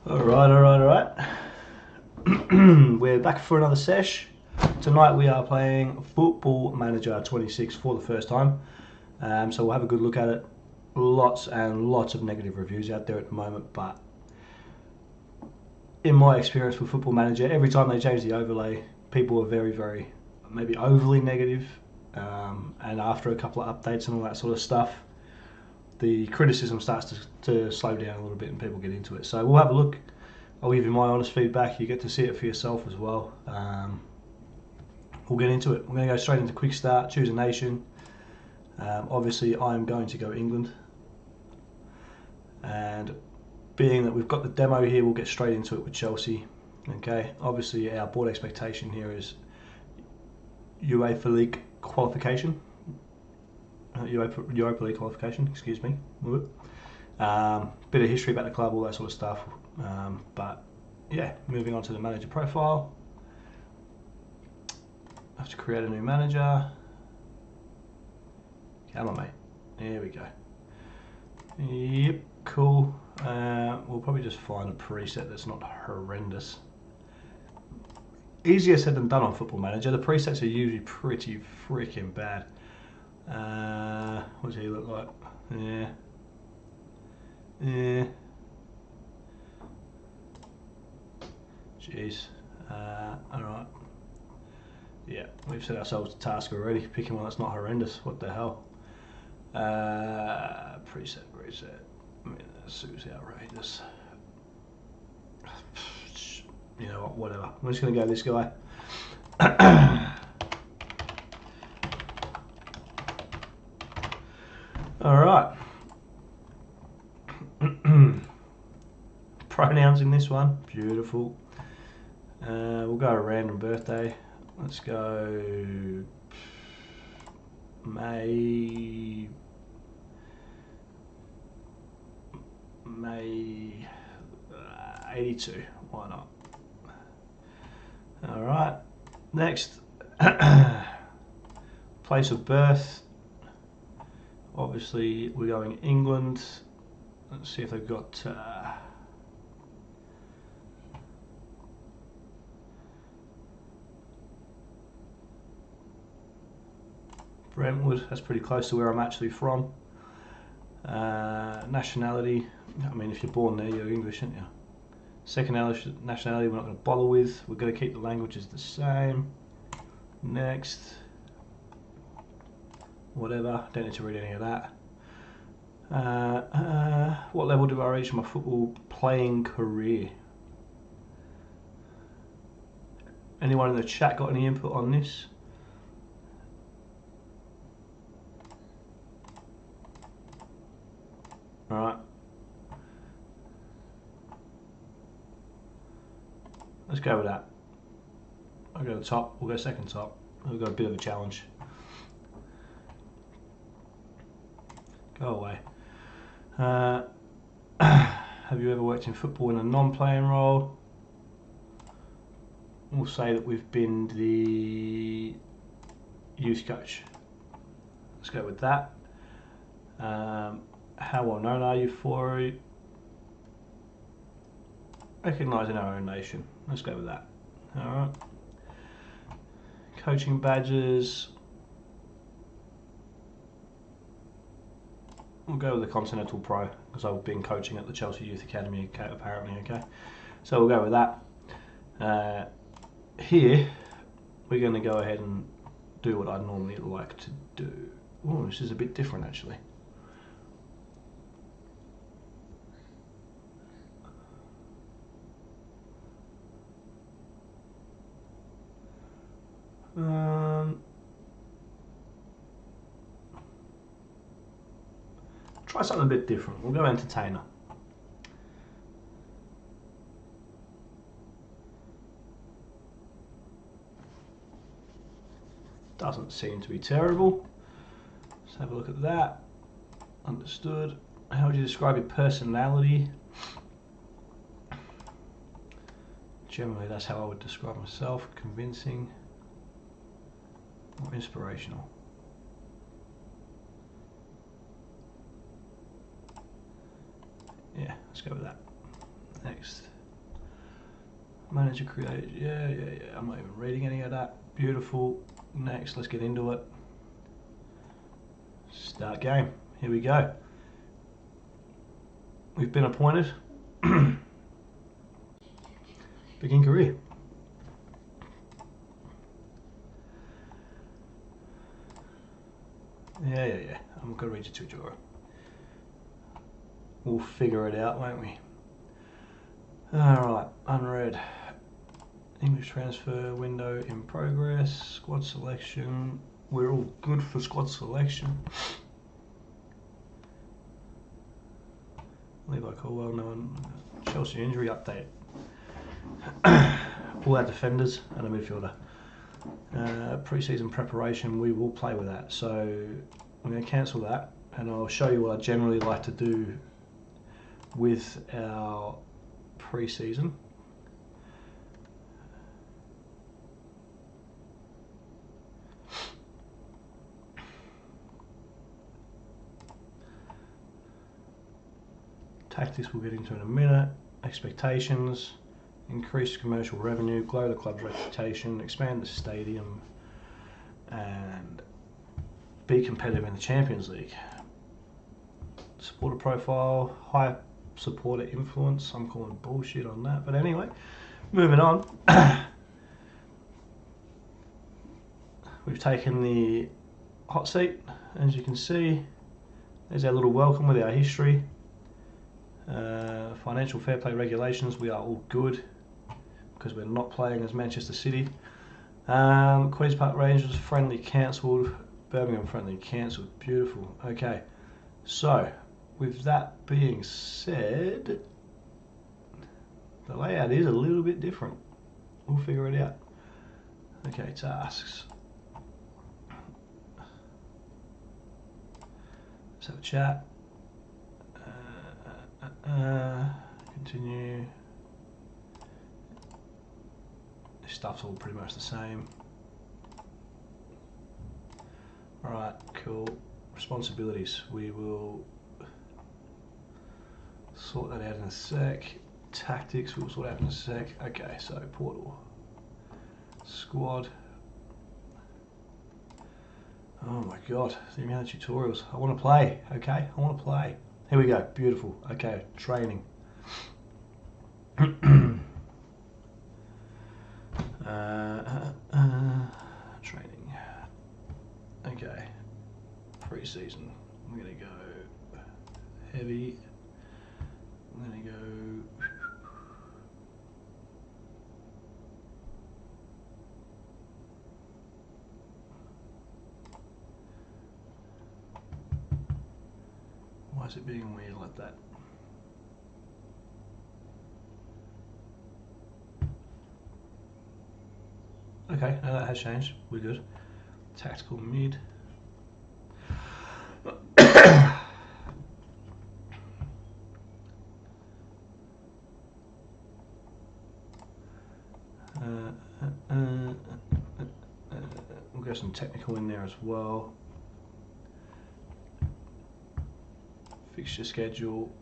Alright. We're back for another sesh. Tonight we are playing Football Manager 26 for the first time. So we'll have a good look at it. Lots and lots of negative reviews out there at the moment, but in my experience with Football Manager, every time they change the overlay, people are very, maybe overly negative. And after a couple of updates and all that sort of stuff, the criticism starts to slow down a little bit and people get into it. So we'll have a look. I'll give you my honest feedback. You get to see it for yourself as well. We'll get into it. We're going to go straight into quick start, choose a nation. Obviously I'm going to go England. And being that we've got the demo here, we'll get straight into it with Chelsea. Okay, obviously our board expectation here is UEFA League qualification. Europa League qualification, excuse me. Bit of history about the club, all that sort of stuff. But yeah, moving on to the manager profile. I have to create a new manager. Come on, mate. There we go. Yep, cool. We'll probably just find a preset that's not horrendous. Easier said than done on Football Manager. The presets are usually pretty freaking bad. What does he look like? Yeah. Jeez. Alright. Yeah, we've set ourselves a task already. Picking one that's not horrendous. What the hell? Preset. I mean, this is outrageous. You know what? Whatever. I'm just going to go this guy. Alright. Pronouns in this one. Beautiful. We'll go a random birthday. Let's go May 82. Why not? Alright. Next. Place of birth. Obviously we're going England. Let's see if they've got Brentwood. That's pretty close to where I'm actually from. Nationality, I mean if you're born there you're English, aren't you? Second nationality we're not going to bother with. We're going to keep the languages the same. Next. Whatever, don't need to read any of that. What level do I reach in my football playing career? Anyone in the chat got any input on this? Alright. Let's go with that. I'll go to the top, we'll go second top. We've got a bit of a challenge. Go away. Have you ever worked in football in a non-playing role? we'll say that we've been the youth coach. Let's go with that. How well known are you for it? Recognised in our own nation. Let's go with that. Alright. Coaching badges. We'll go with the Continental Pro because I've been coaching at the Chelsea Youth Academy apparently, okay? So we'll go with that. Here, we're going to go ahead and do what I normally like to do. Oh, this is a bit different actually. Try something a bit different. We'll go entertainer. Doesn't seem to be terrible. Let's have a look at that. Understood. How would you describe your personality? Generally, that's how I would describe myself. Convincing or inspirational. Yeah, let's go with that. Next. Manager created. Yeah. I'm not even reading any of that. Beautiful. Next, let's get into it. Start game. Here we go. We've been appointed. Begin career. Yeah. I'm not going to read you tutorial. We'll figure it out, won't we? Alright, unread. English transfer window in progress. Squad selection. We're all good for squad selection. Levi Colwell, no one. Chelsea injury update. All our defenders and a midfielder. Pre-season preparation, we will play with that. So I'm going to cancel that and I'll show you what I generally like to do with our pre-season. Tactics we'll get into in a minute. Expectations, increase commercial revenue, grow the club's reputation, expand the stadium, and be competitive in the Champions League. Supporter profile, high supporter influence. I'm calling bullshit on that, but anyway, moving on. We've taken the hot seat, as you can see. There's our little welcome with our history. Financial fair play regulations, we are all good because we're not playing as Manchester City. Queen's Park Rangers friendly cancelled. Birmingham friendly cancelled. Beautiful. Okay, so with that being said, the layout is a little bit different. We'll figure it out. Okay, tasks. Let's have a chat. Continue. This stuff's all pretty much the same. Alright, cool. Responsibilities. We will sort that out in a sec. Tactics, we'll sort out in a sec. Okay, so portal. Squad. Oh my god, the amount of tutorials. I want to play, okay? I want to play. Here we go, beautiful. Okay, training. Training. Okay, pre-season. I'm gonna go heavy. I'm gonna go. Why is it being weird like that? Okay, now that has changed. We're good. Tactical mid. throw some technical in there as well. Fixture schedule.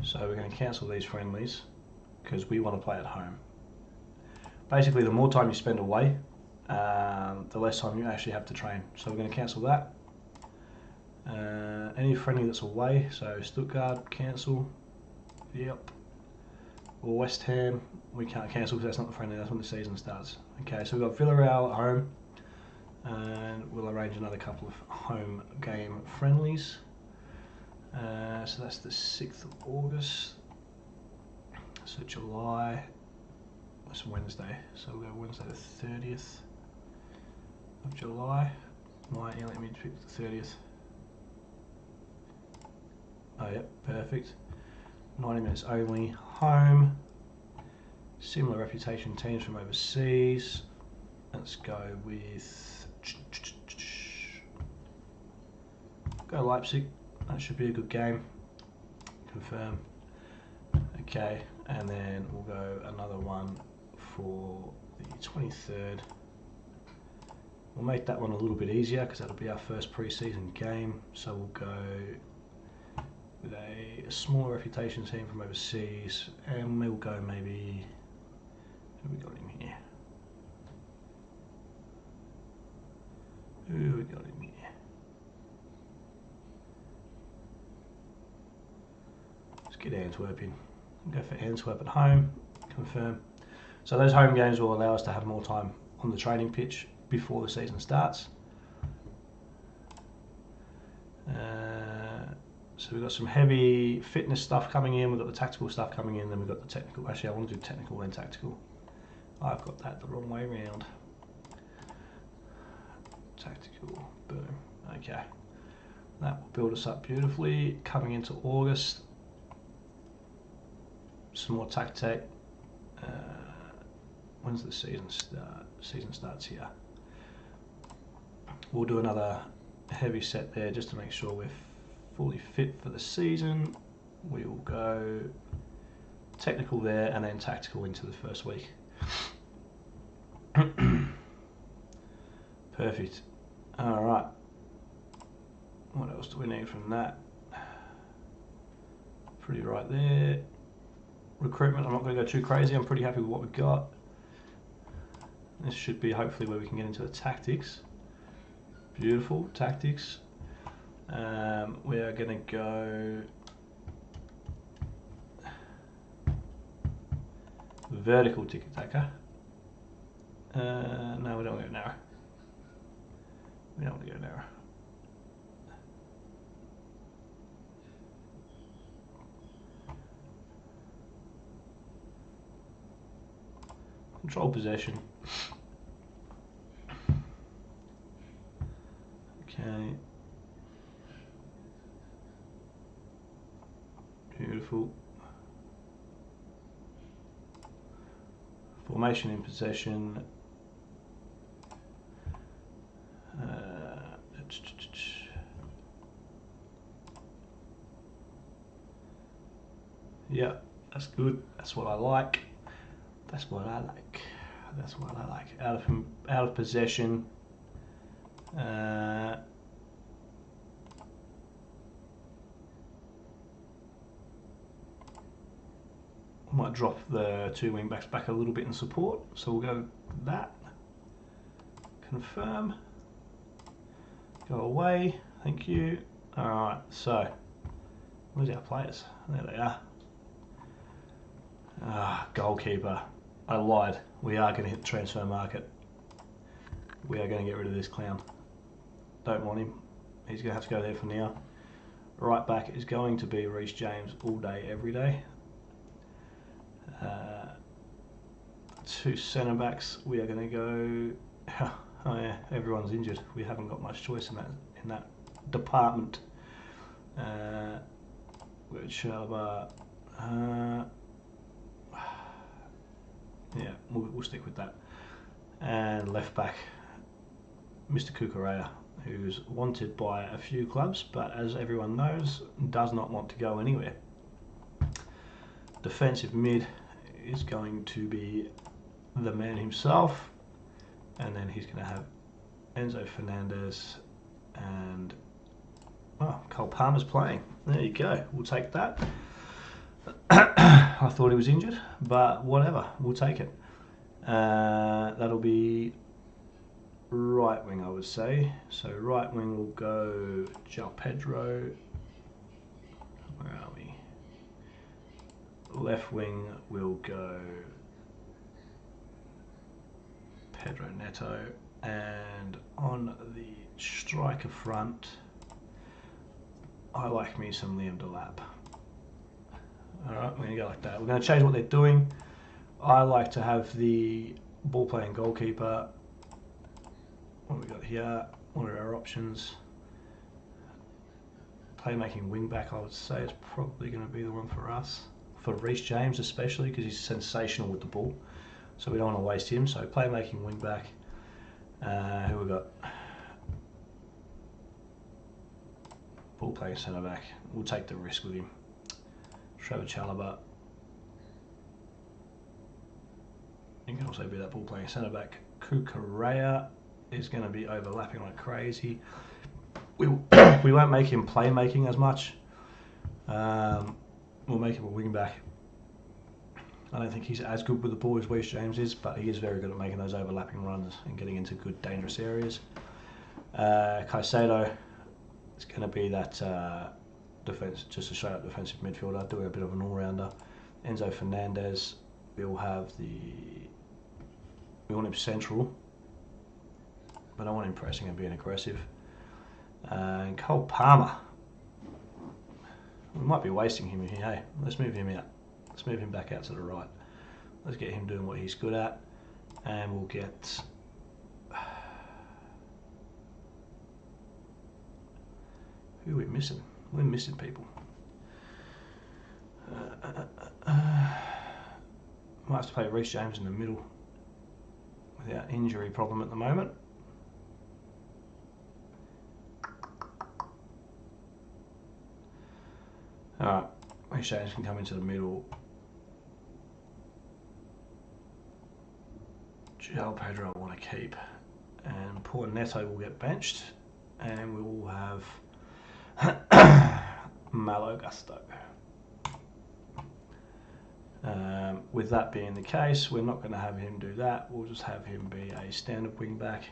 So we're going to cancel these friendlies because we want to play at home. Basically, the more time you spend away, the less time you actually have to train. So we're going to cancel that. Any friendly that's away, so Stuttgart, cancel. Yep. Or West Ham, we can't cancel because that's not the friendly, that's when the season starts. Okay, so we've got Villarreal at home, and we'll arrange another couple of home game friendlies. So that's the 6th of August. So July, that's Wednesday, so we'll go Wednesday the 30th of July. Why you let me pick the 30th? Oh yep, perfect. 90 minutes only, home. Similar reputation teams from overseas. Let's go with go Leipzig. That should be a good game. Confirm. Okay, and then we'll go another one for the 23rd. We'll make that one a little bit easier because that'll be our first pre-season game. So we'll go with a smaller reputation team from overseas, and we'll go maybe, who we got in here? Who we got in here? Let's get Antwerp in. Go for Antwerp at home, confirm. So those home games will allow us to have more time on the training pitch before the season starts. So we've got some heavy fitness stuff coming in, we've got the tactical stuff coming in, then we've got the technical. Actually, I want to do technical then tactical. I've got that the wrong way around. Tactical, boom. Okay. That will build us up beautifully. Coming into August, some more tactic. When's the season start? Season starts here. We'll do another heavy set there just to make sure we're fully fit for the season. We will go technical there and then tactical into the first week. Perfect. All right. What else do we need from that? Pretty right there. Recruitment, I'm not going to go too crazy. I'm pretty happy with what we've got. This should be hopefully where we can get into the tactics. Beautiful, tactics. We are going to go vertical tiki-taka. No, we don't want to go narrow. We don't want to go narrow. Control possession. Okay. Beautiful. Formation in possession. Yeah, that's good. That's what I like. That's what I like. That's what I like. Out of possession. Might drop the two wing backs back a little bit in support, so we'll go with that. Confirm. Go away. Thank you. All right. So, where's our players? There they are. Goalkeeper. I lied. We are going to hit the transfer market. We are going to get rid of this clown. Don't want him. He's going to have to go there for now. Right back is going to be Reece James all day, every day. Two centre backs. We are going to go. Oh yeah, everyone's injured. We haven't got much choice in that department. Which yeah, we'll stick with that. And left back, Mr. Cucurella, who's wanted by a few clubs, but as everyone knows, does not want to go anywhere. Defensive mid is going to be the man himself, and then he's going to have Enzo Fernandez and Cole Palmer's playing. There you go. We'll take that. I thought he was injured, but whatever. We'll take it. That'll be right wing, I would say. So right wing will go João Pedro. Where are we? Left wing will go Pedro Neto. And on the striker front, I like me some Liam Delap. Alright, we're going to go like that. We're going to change what they're doing. I like to have the ball playing goalkeeper. What have we got here? What are our options? Playmaking wing back, I would say, is probably going to be the one for us. For Reece James especially, because he's sensational with the ball. So we don't want to waste him. So playmaking wing back. Who we got? Ball playing centre back. We'll take the risk with him. Trevor Chalobah. You can also be that ball playing centre back. Cucurella is going to be overlapping like crazy. We won't make him playmaking as much. We'll make him a wing back. I don't think he's as good with the ball as Reece James is, but he is very good at making those overlapping runs and getting into good dangerous areas. Caicedo is going to be that defense, just a straight up defensive midfielder, doing a bit of an all-rounder. Enzo Fernandez, we want him central, but I want him pressing and being aggressive. And Cole Palmer, we might be wasting him here. Hey, let's move him out. Let's move him back out to the right. Let's get him doing what he's good at, and we'll get who are we missing? We're missing people. Might have to play Reece James in the middle without injury problem at the moment. Alright, Reece James can come into the middle. João Pedro I want to keep. And poor Neto will get benched. And we will have Malo Gusto. With that being the case, we're not going to have him do that. We'll just have him be a standard wing back.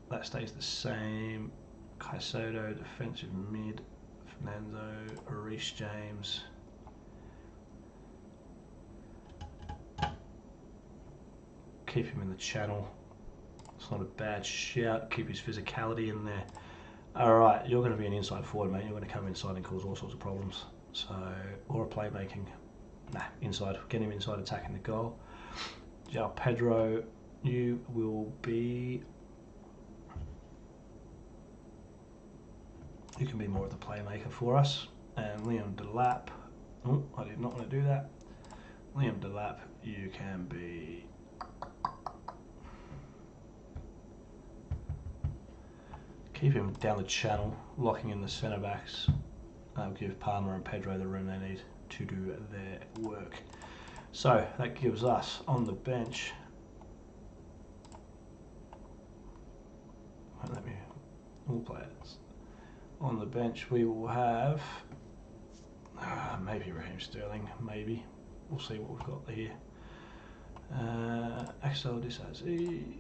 That stays the same. Caicedo, defensive mid. Fernando, Reece James. Keep him in the channel. It's not a bad shout. Keep his physicality in there. Alright, you're going to be an inside forward, mate. You're going to come inside and cause all sorts of problems. So, or a playmaking. Nah, inside. Get him inside attacking the goal. João Pedro, you will be... You can be more of the playmaker for us. And Liam Delap. Oh, I did not want to do that. Liam Delap, you can be... Keep him down the channel, locking in the centre backs. That'll give Palmer and Pedro the room they need to do their work. So that gives us on the bench. Let me all players on the bench. We will have maybe Raheem Sterling. Maybe we'll see what we've got here. Axel Disasi.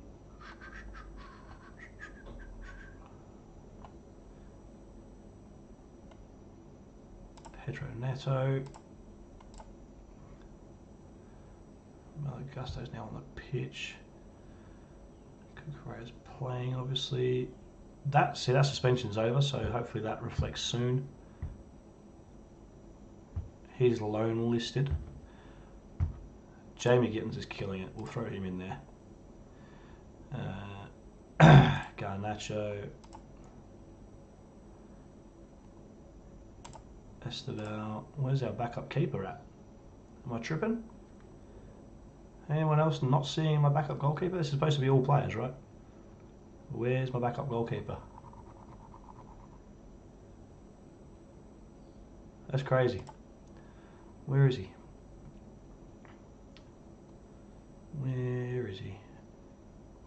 Pedro Neto. Malo Gusto's now on the pitch. Cucurella's playing, obviously. That suspension's over, so hopefully that reflects soon. He's loan listed. Jamie Gittins is killing it. We'll throw him in there. Garnacho. Estevao. Where's our backup keeper at? Am I tripping? Anyone else not seeing my backup goalkeeper? This is supposed to be all players, right? Where's my backup goalkeeper? That's crazy. Where is he? Where is he?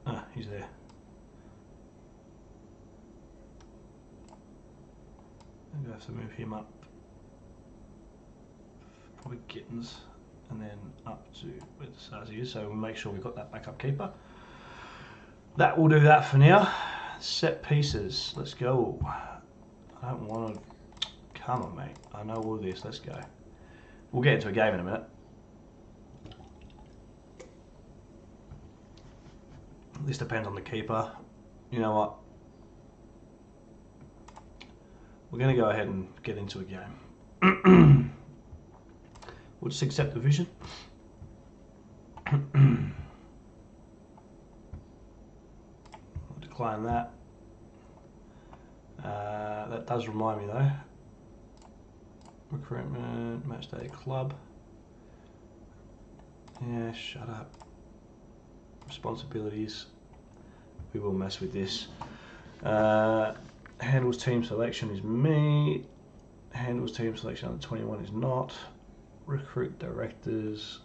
Ah, he's there. I'm going to have to move him up. Probably Gittins, and then up to where the Sazi is. So we'll make sure we've got that backup keeper. That will do that for now. Set pieces. Let's go. I don't want to. Come on, mate. I know all this. Let's go. We'll get into a game in a minute. This depends on the keeper. You know what? We're going to go ahead and get into a game. We'll just accept the vision. I'll decline that. That does remind me though. Recruitment, match day club. Yeah, shut up. Responsibilities. We will mess with this. Handles team selection is me. Handles team selection under 21 is not. Recruit directors.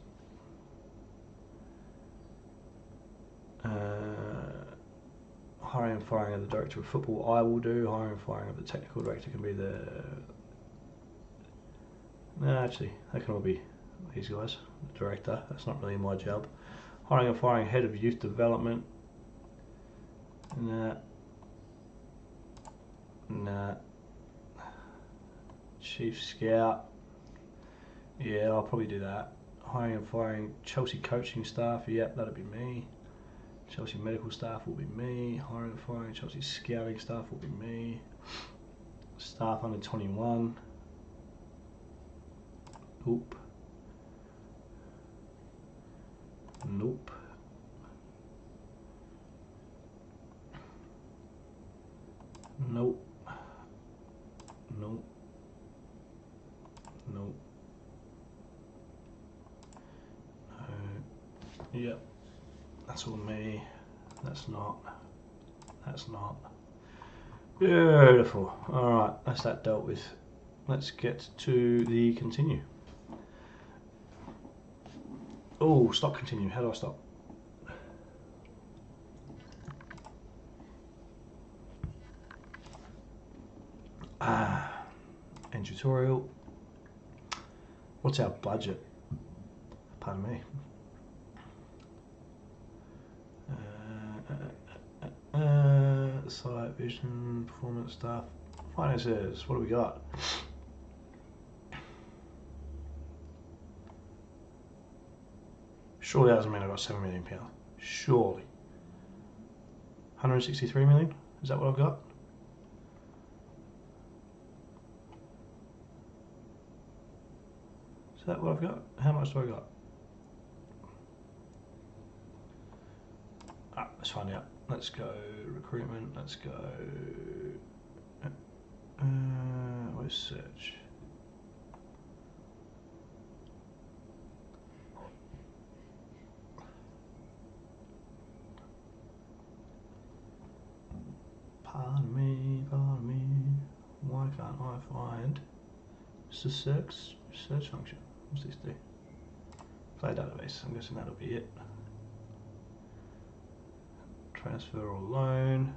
Hiring and firing of the director of football I will do. Hiring and firing of the technical director can be the... No, actually, that can all be these guys. The director, that's not really my job. Hiring and firing head of youth development. Nah. Nah. Chief scout. Yeah, I'll probably do that. Hiring and firing Chelsea coaching staff. Yep, that'll be me. Chelsea medical staff will be me. Hiring and firing Chelsea scouting staff will be me. Staff under 21. Oop. Nope. Nope. Nope. Nope. Yep. That's all me. That's not. That's not. Beautiful. Alright, that's that dealt with. Let's get to the continue. Oh, stop continue. How do I stop? End tutorial. What's our budget? Pardon me. Site, vision, performance stuff, finances. What do we got? Surely that doesn't mean I got £7 million. Surely. 163 million? Is that what I've got? Is that what I've got? How much do I got? Let's find out. Let's go recruitment. Let's go. Where's search? Pardon me. Why can't I find? It's the search function. What's this do? Play database. I'm guessing that'll be it. Transfer or loan.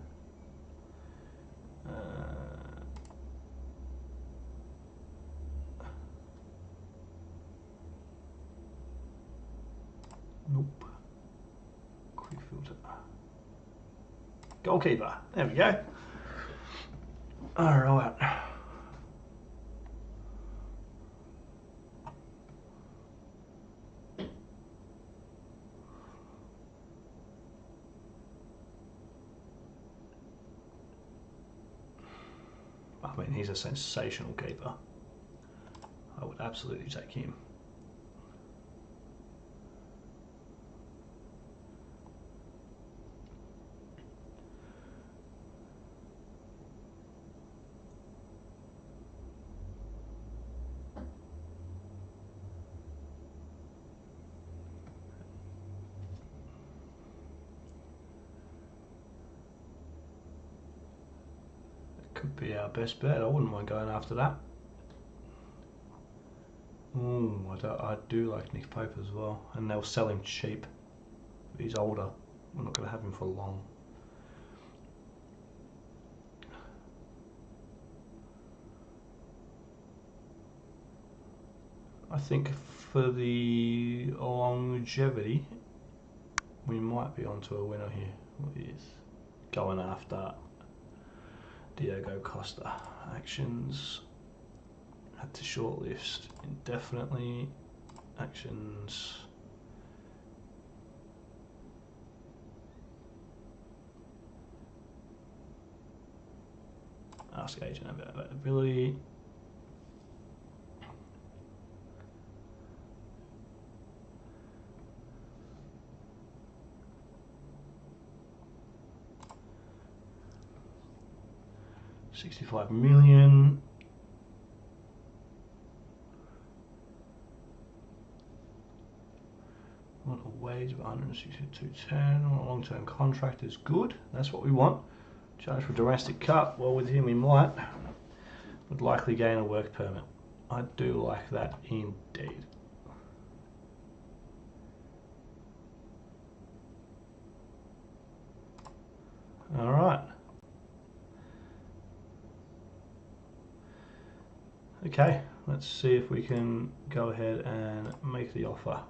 Nope. Quick filter. Goalkeeper. There we go. All right. I mean, he's a sensational keeper. I would absolutely take him. Could be our best bet. I wouldn't mind going after that. I do like Nick Pope as well, and they'll sell him cheap. He's older. We're not going to have him for long. I think for the longevity, we might be onto a winner here. What is going after Diogo Costa? Actions. Had to shortlist indefinitely. Actions. Ask agent about availability. $65 million. Want a wage of 162.10 on a long-term contract is good. That's what we want. Charge for domestic cup. Well, with him we might. Would likely gain a work permit. I do like that indeed. All right. Okay, let's see if we can go ahead and make the offer.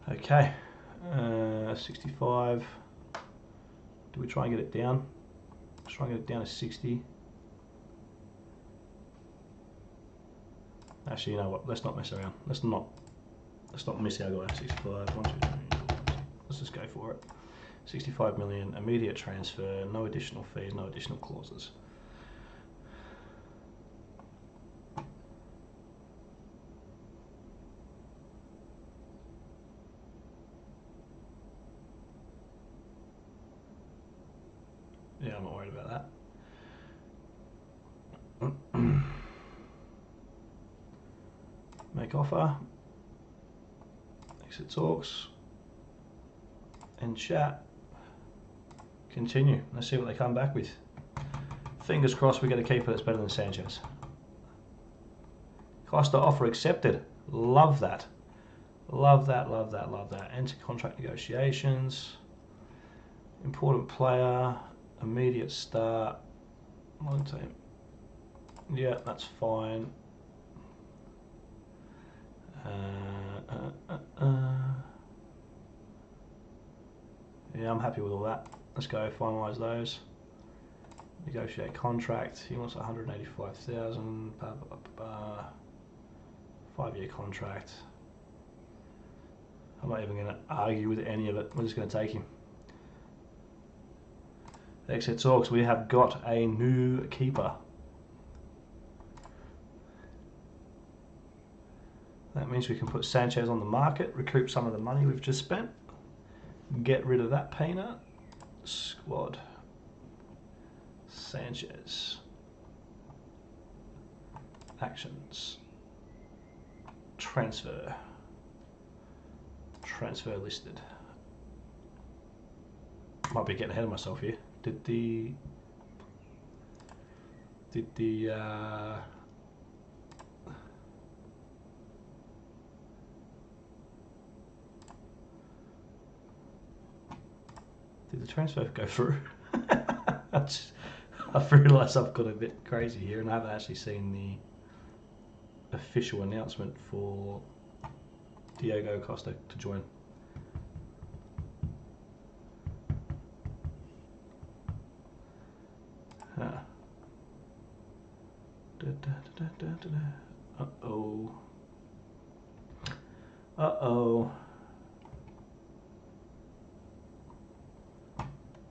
Okay, 65. Do we try and get it down? Let's try and get it down to 60. Actually, you know what? Let's not mess around. Let's not miss our guy. 65. 1, 2, 3, 4. Let's just go for it. 65 million, immediate transfer, no additional fees, no additional clauses. Yeah, I'm not worried about that. Make offer. Exit talks. End chat. Continue. Let's see what they come back with. Fingers crossed we get a keeper that's better than Sanchez. Costa offer accepted. Love that. Love that, love that, love that. Enter contract negotiations. Important player. Immediate start. Long term. Yeah, that's fine. Yeah, I'm happy with all that. Let's go finalise those. Negotiate contract. He wants 185,000. 5-year contract. I'm not even going to argue with any of it. We're just going to take him. Exit talks. We have got a new keeper. That means we can put Sanchez on the market, recoup some of the money we've just spent, get rid of that peanut. Squad. Sanchez. Actions. Transfer. Transfer listed. Might be getting ahead of myself here. Did the transfer go through? I've realised I've got a bit crazy here and I haven't actually seen the official announcement for Diogo Costa to join. Uh-oh. Uh-oh.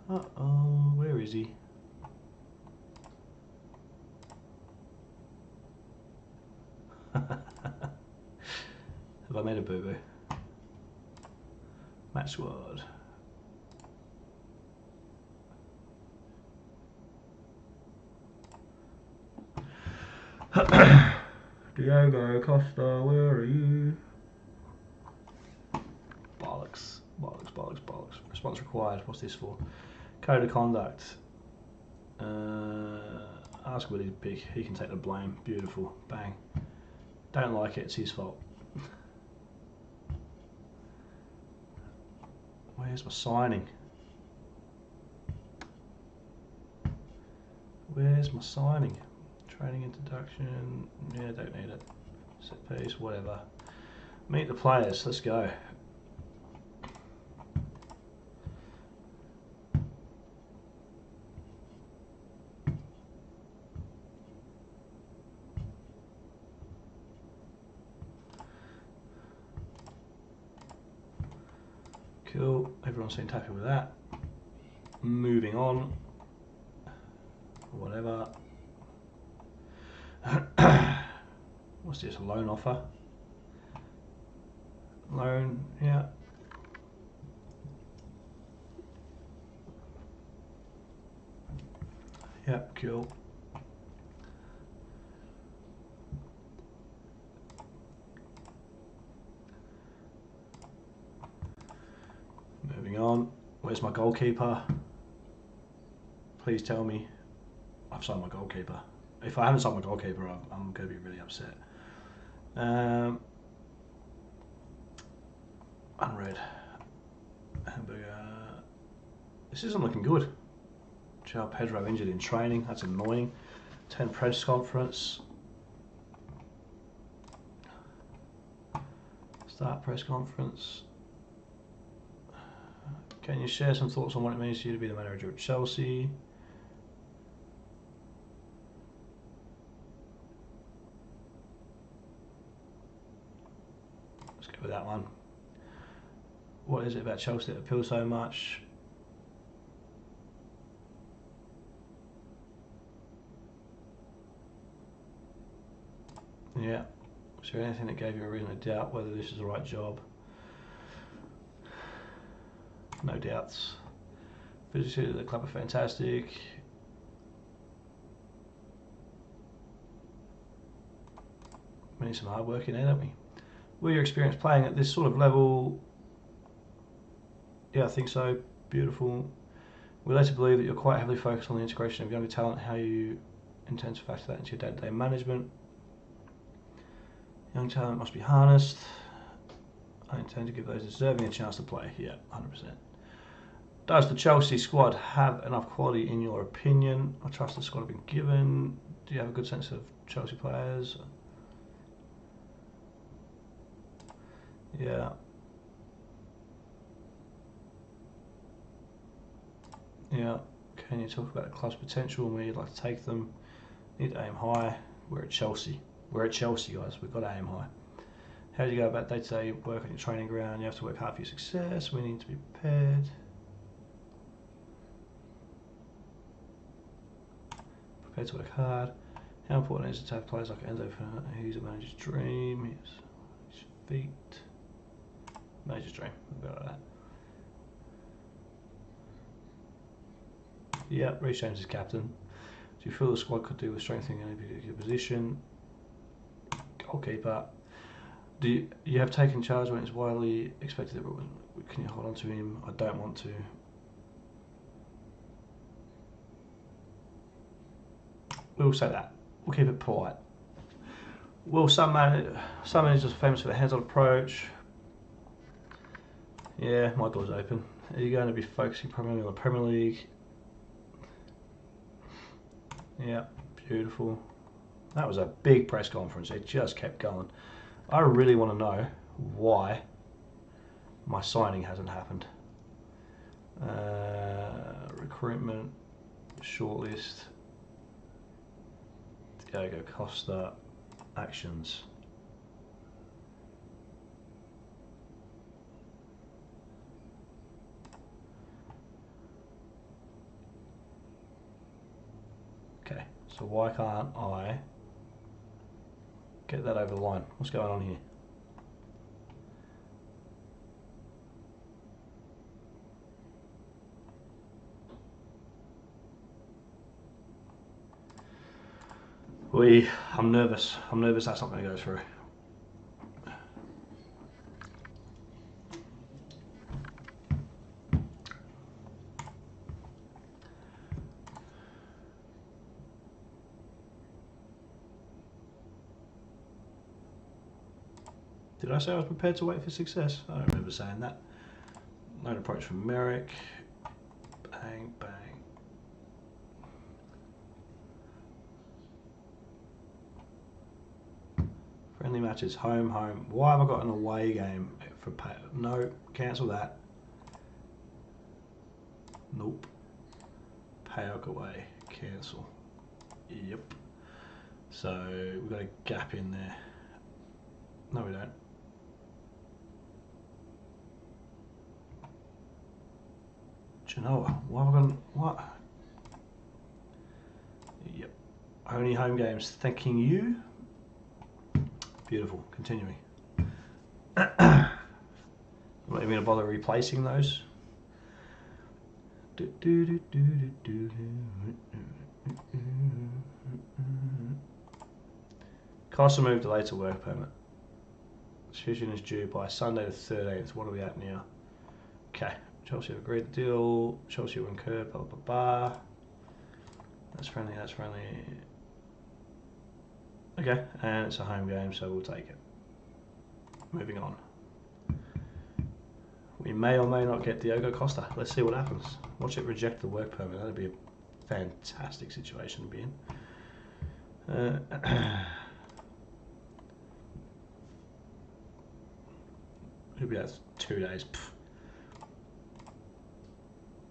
Uh-oh. Where is he? Have I made a boo-boo? Match squad. Diogo Costa, where are you? Bollocks, bollocks, bollocks, bollocks. Response required. What's this for? Code of conduct. Ask Willie to pick. He can take the blame. Beautiful. Bang. Don't like it. It's his fault. Where's my signing? Where's my signing? Training introduction. Yeah, don't need it. Set piece, whatever. Meet the players. Let's go. Cool. Everyone seemed happy with that. Moving on. Whatever. What's this? A loan offer? Loan, yeah. Yep, cool. Moving on. Where's my goalkeeper? Please tell me I've signed my goalkeeper. If I haven't signed my goalkeeper, I'm going to be really upset. Unread. Hamburger. This isn't looking good. João Pedro injured in training. That's annoying. 10 press conference. Start press conference. Can you share some thoughts on what it means to you to be the manager of Chelsea? Let's go with that one. What is it about Chelsea that appeals so much? Yeah. Is there anything that gave you a reason to doubt whether this is the right job? No doubts. Physically, the club are fantastic. We need some hard work in there, don't we? Will your experience playing at this sort of level? Yeah, I think so. Beautiful. We later believe that you're quite heavily focused on the integration of younger talent, how you intend to factor that into your day-to-day management. Young talent must be harnessed. I intend to give those deserving a chance to play. Yeah, 100%. Does the Chelsea squad have enough quality in your opinion? I trust the squad have been given. Do you have a good sense of Chelsea players? Yeah. Yeah. Can you talk about the club's potential and where you'd like to take them? Need to aim high. We're at Chelsea. We're at Chelsea, guys. We've got to aim high. How do you go about day-to-day work on your training ground? You have to work hard for your success. We need to be prepared. Prepared to work hard. How important is it to have players like Enzo Fernandez? He's a manager's dream. His feet. Manager's dream. We'll go like that. Yeah, Reece James is captain. Do you feel the squad could do with strengthening any particular position? Goalkeeper. Do you have taken charge when it's widely expected that can you hold on to him? I don't want to. We'll say that. We'll keep it polite. Well, some managers are famous for their hands-on approach. Yeah, my door's open. Are you going to be focusing primarily on the Premier League? Yeah, beautiful. That was a big press conference. It just kept going. I really want to know why my signing hasn't happened. Recruitment, shortlist, Diego Costa, actions. Okay, so why can't I get that over the line? What's going on here? I'm nervous. I'm nervous that's not going to go through. Did I say I was prepared to wait for success? I don't remember saying that. Loan approach from Merrick. Bang, bang. Friendly matches, home, home. Why have I got an away game for pay? No, cancel that. Nope. Payout away, cancel. Yep. So we've got a gap in there. No, we don't. Genoa. Why have I gone? What? Yep. Only home games. Thanking you. Beautiful. Continuing. I'm not even going to bother replacing those. Cost of move delayed to work permit. Decision is due by Sunday the 13th. What are we at now? Okay. Chelsea have agreed the deal. Chelsea will incur. Blah blah blah. That's friendly. That's friendly. Okay, and it's a home game, so we'll take it. Moving on. We may or may not get Diogo Costa. Let's see what happens. Watch it reject the work permit. That'd be a fantastic situation to be in. It'll be that's 2 days. Pff.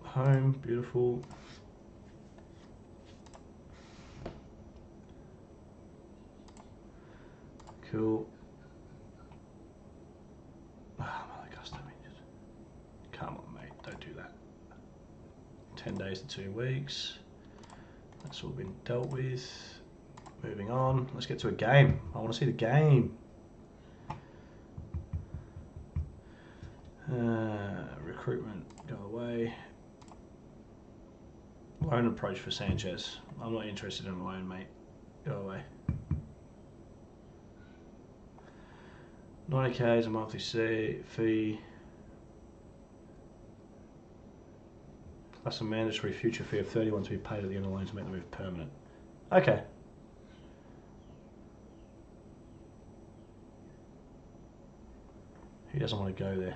Home, beautiful. Cool. Ah, Malagusta injured. Come on, mate, don't do that. 10 days to 2 weeks. That's all been dealt with. Moving on. Let's get to a game. I want to see the game. Recruitment, go away. Loan approach for Sanchez. I'm not interested in a loan, mate. Go away. 90k is a monthly fee. Plus a mandatory future fee of 31 to be paid at the end of the loan to make the move permanent. Okay. He doesn't want to go there.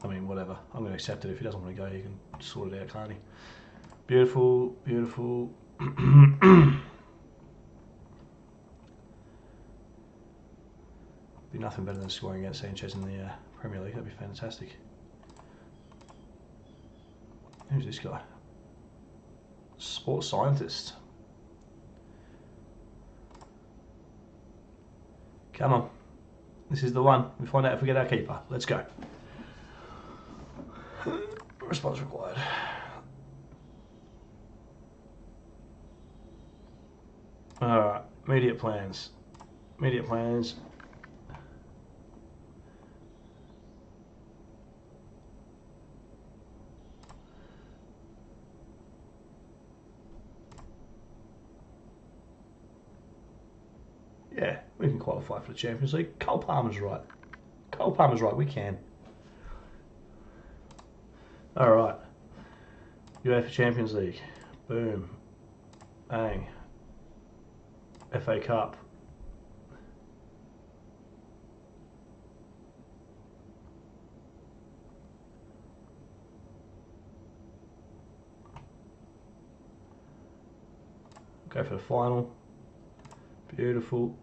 I mean, whatever. I'm going to accept it. If he doesn't want to go, he can sort it out, can't he? Beautiful, beautiful. Be nothing better than scoring against Sanchez in the Premier League. That'd be fantastic. Who's this guy? Sports scientist. Come on. This is the one. We find out if we get our keeper. Let's go. Response required. Alright. Immediate plans. Immediate plans. Yeah, we can qualify for the Champions League. Cole Palmer's right. Cole Palmer's right, we can. Alright. UEFA Champions League. Boom. Bang. FA Cup. Go for the final. Beautiful.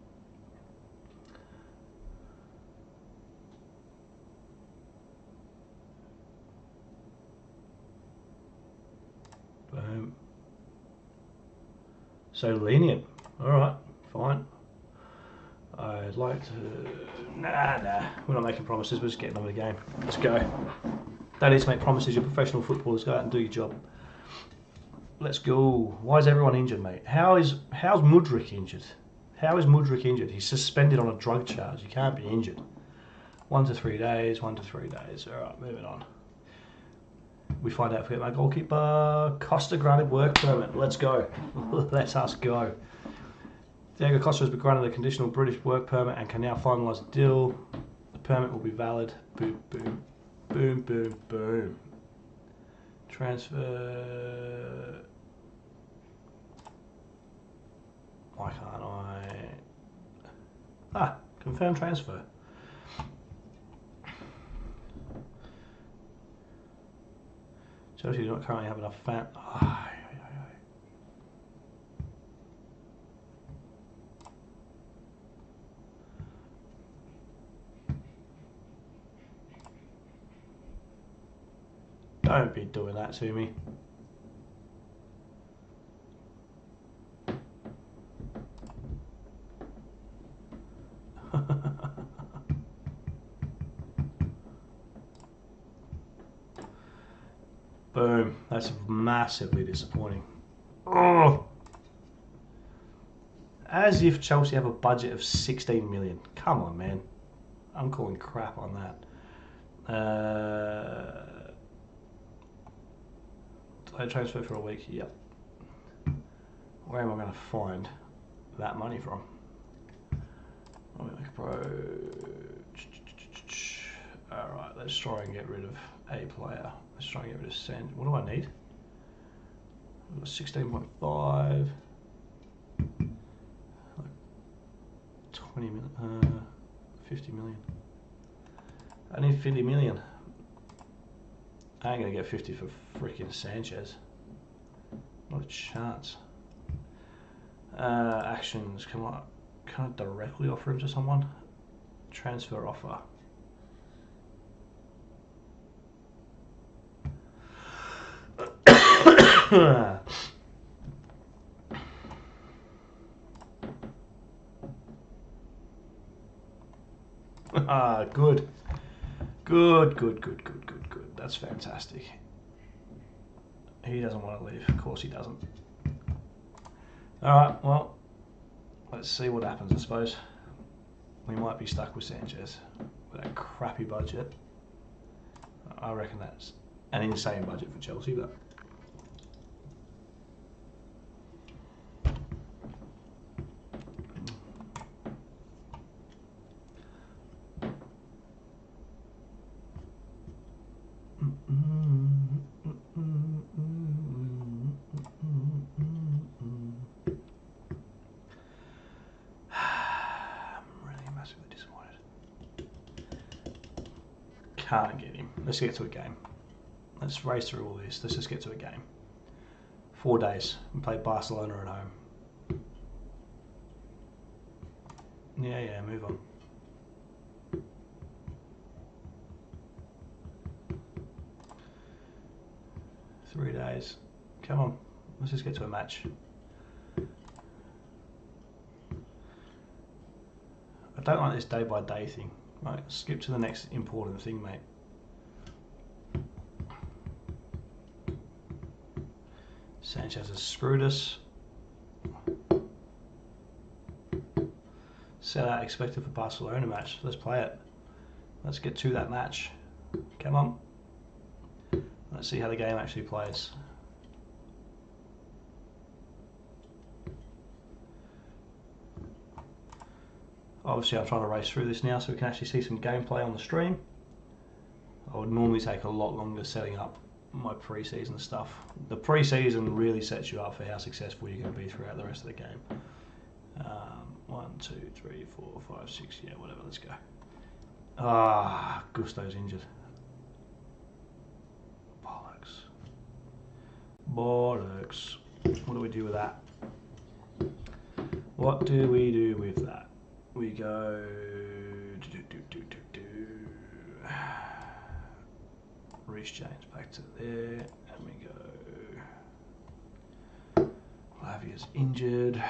Boom. So lenient. Alright, fine. I'd like to... Nah. We're not making promises, we're just getting on with the game. Let's go. Don't need to make promises, you're professional footballers. Go out and do your job. Let's go. Why is everyone injured, mate? How's Mudryk injured? How is Mudryk injured? He's suspended on a drug charge. You can't be injured. 1 to 3 days, 1 to 3 days. Alright, moving on. We find out if we get my goalkeeper. Costa granted work permit. Let's go. Let us go. Diego Costa has been granted a conditional British work permit and can now finalise the deal. The permit will be valid. Boom, boom, boom, boom, boom. Transfer. Why can't I? Ah, confirmed transfer. Chelsea do not currently have enough fan. Don't be doing that to me. Boom. That's massively disappointing. Oh. As if Chelsea have a budget of 16 million. Come on, man. I'm calling crap on that. I transfer for a week. Yep. Where am I going to find that money from? Alright, let's try and get rid of a player. Let's try and get rid of Sand. What do I need? 16.5. 20 million. 50 million. I need 50 million. I ain't going to get 50 for freaking Sanchez. Not a chance. Actions. Can I directly offer him to someone? Transfer offer. Good. Good. That's fantastic. He doesn't want to leave. Of course he doesn't. Alright, well, let's see what happens, I suppose. We might be stuck with Sanchez with that crappy budget. I reckon that's an insane budget for Chelsea, but can't get him. Let's get to a game. Let's race through all this. Let's just get to a game. 4 days. We play Barcelona at home. Yeah, move on. Three days. Come on. Let's just get to a match. I don't like this day by day thing. Right, skip to the next important thing, mate. Sanchez has screwed us. Set out expected for Barcelona match. Let's play it. Let's get to that match. Come on. Let's see how the game actually plays. Obviously I'm trying to race through this now so we can actually see some gameplay on the stream. I would normally take a lot longer setting up my pre-season stuff. The pre-season really sets you up for how successful you're going to be throughout the rest of the game. 1, 2, 3, 4, 5, 6, yeah, whatever, let's go. Gusto's injured. Bollocks. What do we do with that? What do we do with that? We go Reece James back to there, and we go Lavia's injured.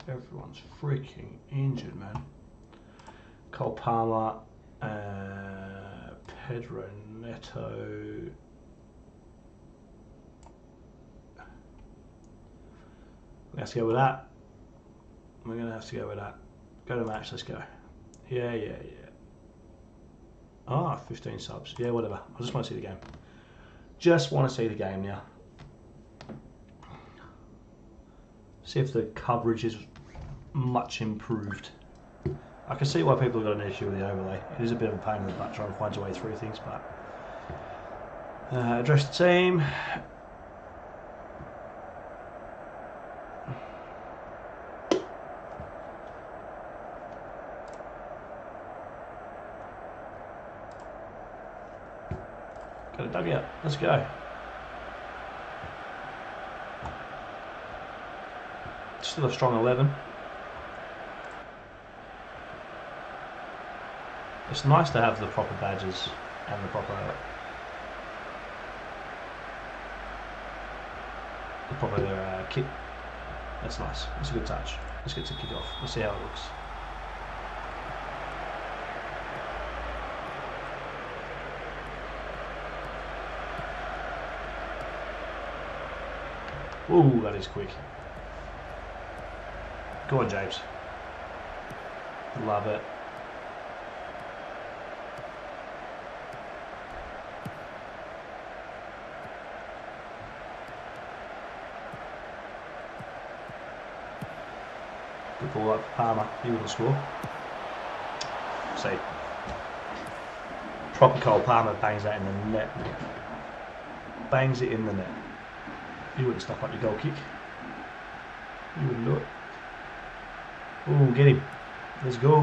Everyone's freaking injured, man. Cole Palmer, Pedro Neto. Let's go with that. We're going to have to go with that. Go to match, let's go. Yeah. 15 subs. Yeah, whatever. I just want to see the game. Just want to see the game now. See if the coverage is much improved. I can see why people have got an issue with the overlay. It is a bit of a pain in the butt trying to find your way through things, but Address the team. Got a dugout. Let's go. Still a strong 11. It's nice to have the proper badges and the proper kit. That's nice. It's a good touch. Let's get to kick off. Let's see how it looks. Ooh, that is quick. Go on, James. Love it. Good ball up for Palmer. He wouldn't score. See. Proper Cole Palmer bangs that in the net. Bangs it in the net. You wouldn't stop up your goal kick. You wouldn't do it. Ooh, get him. Let's go.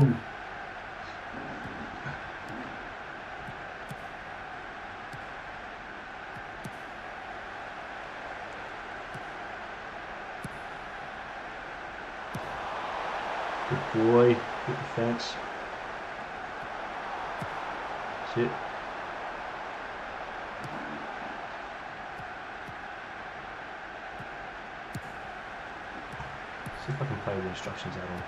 Good boy. Good defence. That's it. See if I can play with the instructions out on.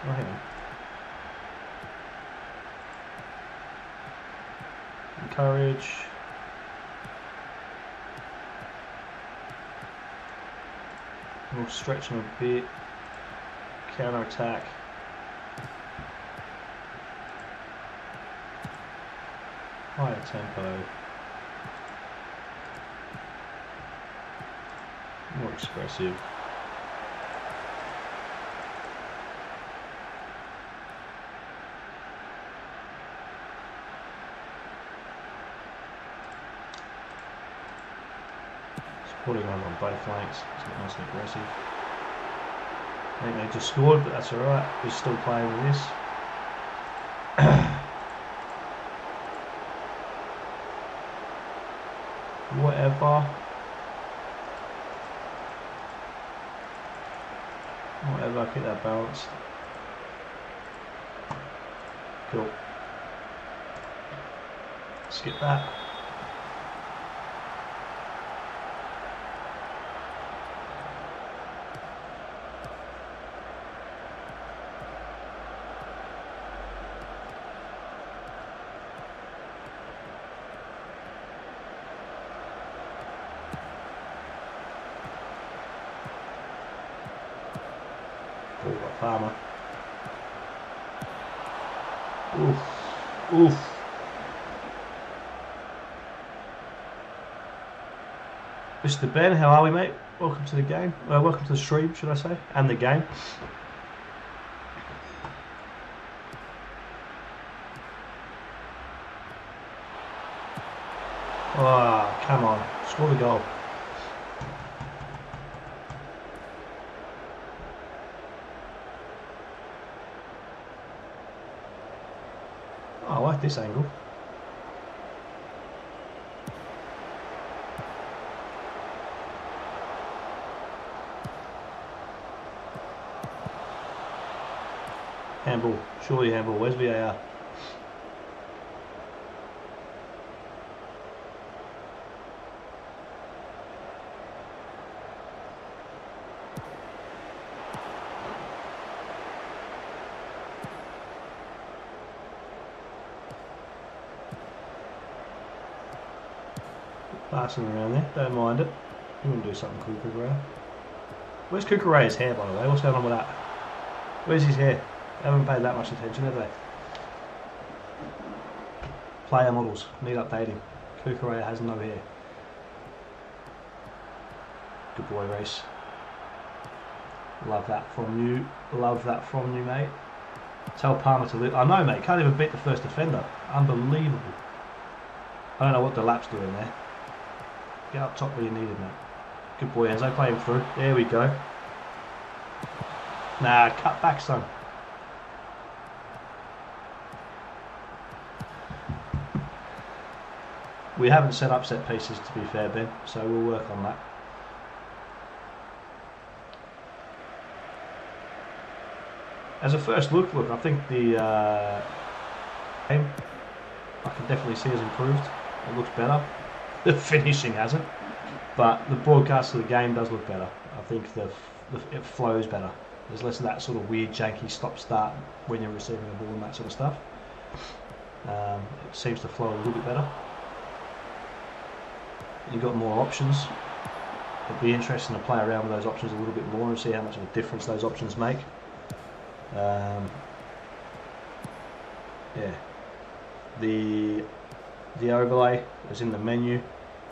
Oh, hang on. Encourage. We'll stretch him a bit. Counter attack. Higher tempo. More expressive. Supporting on both flanks. It's not nice and aggressive. I think they just scored, but that's alright. We're still playing with this. Whatever. Whatever, keep that balanced. Cool. Skip that. Palmer. Oof. Oof. Mr. Ben, how are we, mate? Welcome to the game. Welcome to the stream, should I say? And the game. Oh, come on. Score the goal. I like this angle. Handball. Surely handball. Where's VAR? Passing around there, don't mind it. You want to do something cool, Kukurea. Where's Kukurea's hair, by the way? What's going on with that? Where's his hair? They haven't paid that much attention, have they? Player models need updating. Kukurea has no hair. Good boy, Reece. Love that from you. Love that from you, mate. Tell Palmer to live. I know, mate. Can't even beat the first defender. Unbelievable. I don't know what the lap's doing there. Get up top where you need it, mate. Good boy, Enzo. Play him through. There we go. Nah, cut back, son. We haven't set up set pieces, to be fair, Ben, so we'll work on that. As a first look, I think the game I can definitely see has improved. It looks better. The finishing hasn't, but the broadcast of the game does look better. I think it flows better. There's less of that sort of weird, janky stop-start when you're receiving the ball and that sort of stuff. It seems to flow a little bit better. You've got more options. It'll be interesting to play around with those options a little bit more and see how much of a difference those options make. Yeah, the overlay is in the menu.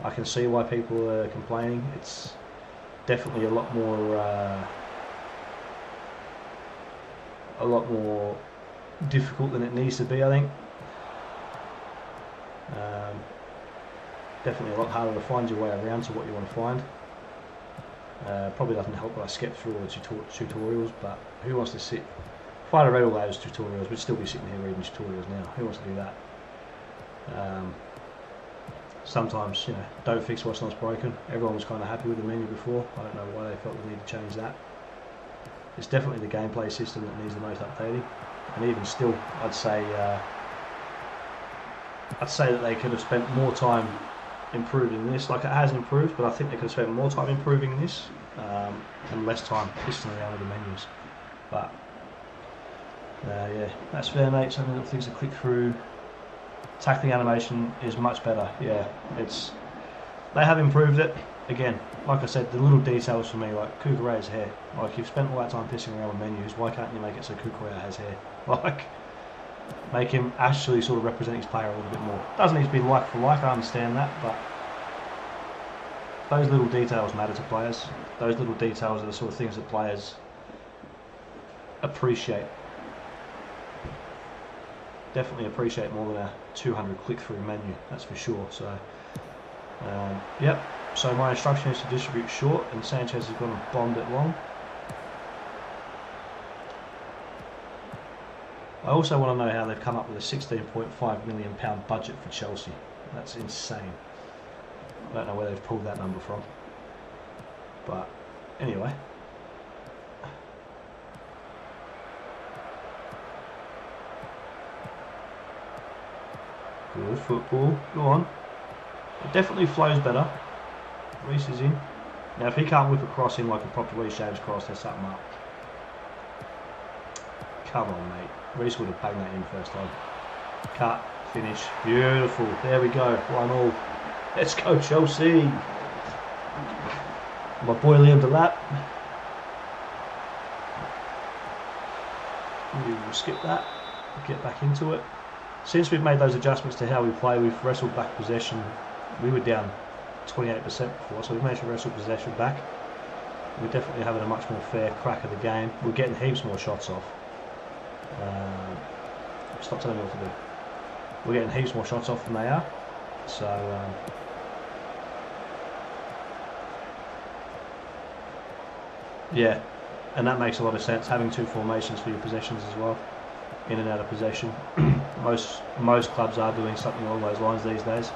I can see why people are complaining. It's definitely a lot more difficult than it needs to be, I think. Definitely a lot harder to find your way around to what you want to find. Probably doesn't help that I skip through all the tutorials, but who wants to sit? If I'd have read all those tutorials, we'd still be sitting here reading tutorials now. Who wants to do that? Sometimes, you know, don't fix what's not broken. Everyone was kind of happy with the menu before. I don't know why they felt the need to change that. It's definitely the gameplay system that needs the most updating, and even still, I'd say that they could have spent more time improving this. Like, it has improved, but I think they could have spent more time improving this and less time pissing around with the menus. But yeah, that's fair, mate. Some little things to click through. Tackling animation is much better. Yeah, they have improved it. Again, like I said, the little details for me, like Kukureya's hair. Like, you've spent all that time pissing around with menus, why can't you make it so Kukureya has hair? Like, make him actually sort of represent his player a little bit more. Doesn't need to be like for like, I understand that, but those little details matter to players. Those little details are the sort of things that players appreciate. Definitely appreciate more than a 200 click-through menu, that's for sure. So, yep. So my instruction is to distribute short, and Sanchez has gone and bombed it long. I also want to know how they've come up with a £16.5 million budget for Chelsea. That's insane. I don't know where they've pulled that number from. But anyway. Good football. Go on. It definitely flows better. Reece is in. Now, if he can't whip a cross in like a proper Reece James cross, there's something up. Come on, mate. Reece would have banged that in first time. Cut, finish, beautiful. There we go, 1-1. Let's go, Chelsea. My boy Liam Delap. We will skip that. Get back into it. Since we've made those adjustments to how we play, we've wrestled back possession. We were down 28% before, so we've managed to wrestle possession back. We're definitely having a much more fair crack of the game. We're getting heaps more shots off. Stop telling me what to do. We're getting heaps more shots off than they are. So yeah, and that makes a lot of sense, having two formations for your possessions as well, in and out of possession. most clubs are doing something along those lines these days.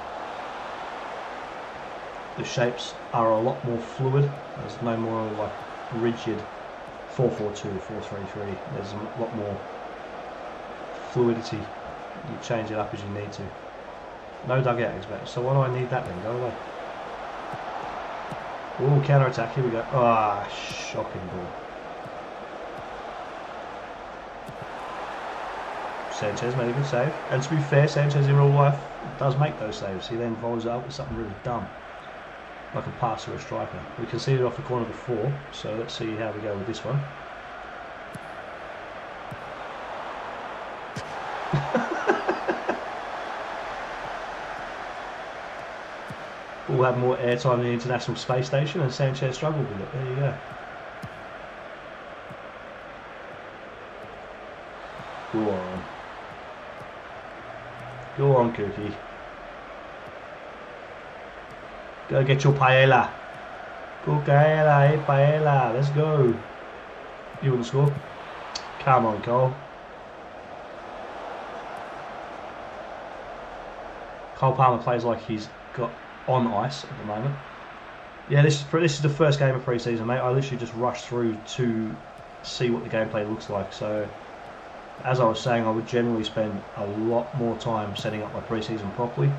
The shapes are a lot more fluid. There's no more like rigid 4-4-2, 4-3-3. There's a lot more fluidity. You change it up as you need to. No dugout expect. So why do I need that then? Go away. Oh, counter attack. Here we go. Ah, shocking ball. Sanchez made a good save. And to be fair, Sanchez in real life does make those saves. He then follows it up with something really dumb, like a pass or a striker. We conceded off the corner before, so let's see how we go with this one. We'll have more airtime in the International Space Station, and Sanchez struggled with it. There you go. Go on. Go on, Cookie. Go get your paella. Go paella, hey paella. Let's go. You want to score? Come on, Cole. Cole Palmer plays like he's got on ice at the moment. Yeah, this is the first game of pre-season, mate. I literally just rushed through to see what the gameplay looks like. So, as I was saying, I would generally spend a lot more time setting up my pre-season properly.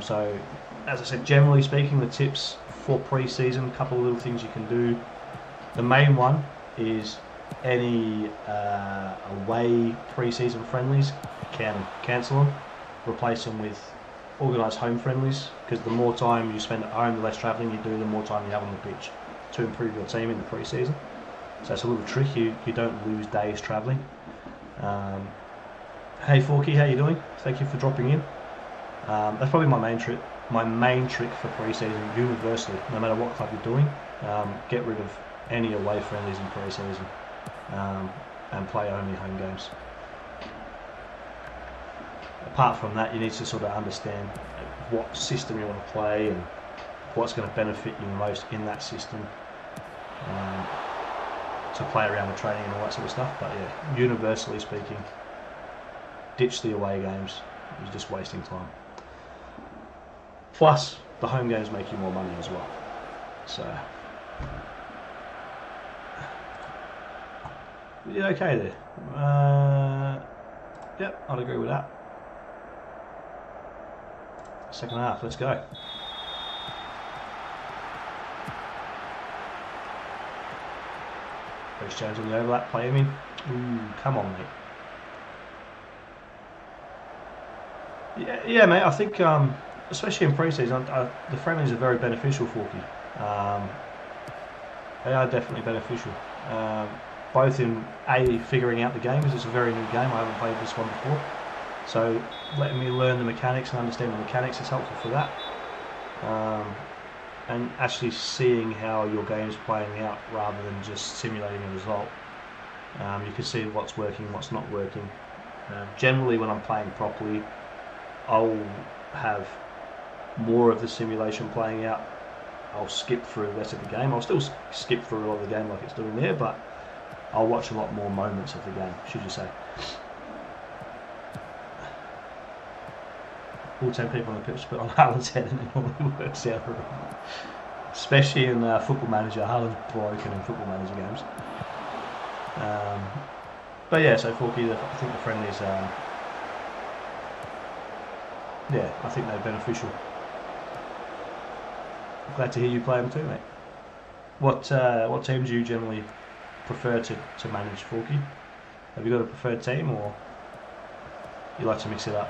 So, as I said, generally speaking, the tips for pre-season, a couple of little things you can do. The main one is any away pre-season friendlies, can cancel them, replace them with organised home friendlies, because the more time you spend at home, the less travelling you do, the more time you have on the pitch to improve your team in the pre-season. So it's a little trick, you don't lose days travelling. Hey Forky, how you doing? Thank you for dropping in. That's probably my main trick. My main trick for pre-season, universally, no matter what club you're doing, get rid of any away friendlies in pre-season and play only home games. Apart from that, you need to sort of understand what system you want to play and what's going to benefit you most in that system to play around the training and all that sort of stuff. But yeah, universally speaking, ditch the away games. You're just wasting time. Plus, the home games make you more money as well. So, yeah, okay there. Yep, I'd agree with that. Second half, let's go. Reece James on the overlap, play him in. Ooh, come on, mate. Yeah, mate, I think, especially in pre-season, the friendlies are very beneficial for you. They are definitely beneficial. Both in figuring out the game, because it's a very new game, I haven't played this one before. So letting me learn the mechanics and understand the mechanics is helpful for that. And actually seeing how your game's playing out rather than just simulating a result. You can see what's working, what's not working. Generally when I'm playing properly, I'll have more of the simulation playing out. I'll skip through the rest of the game. I'll still skip through a lot of the game like it's doing there, but I'll watch a lot more moments of the game, should you say. All 10 people on the pitch put on Haaland's head and it normally works out. Especially in Football Manager. Haaland's broken in Football Manager games. But yeah, so Forky, I think the friendlies, yeah, I think they're beneficial. Glad to hear you play them too, mate. What team do you generally prefer to manage, Forky? Have you got a preferred team, or you like to mix it up?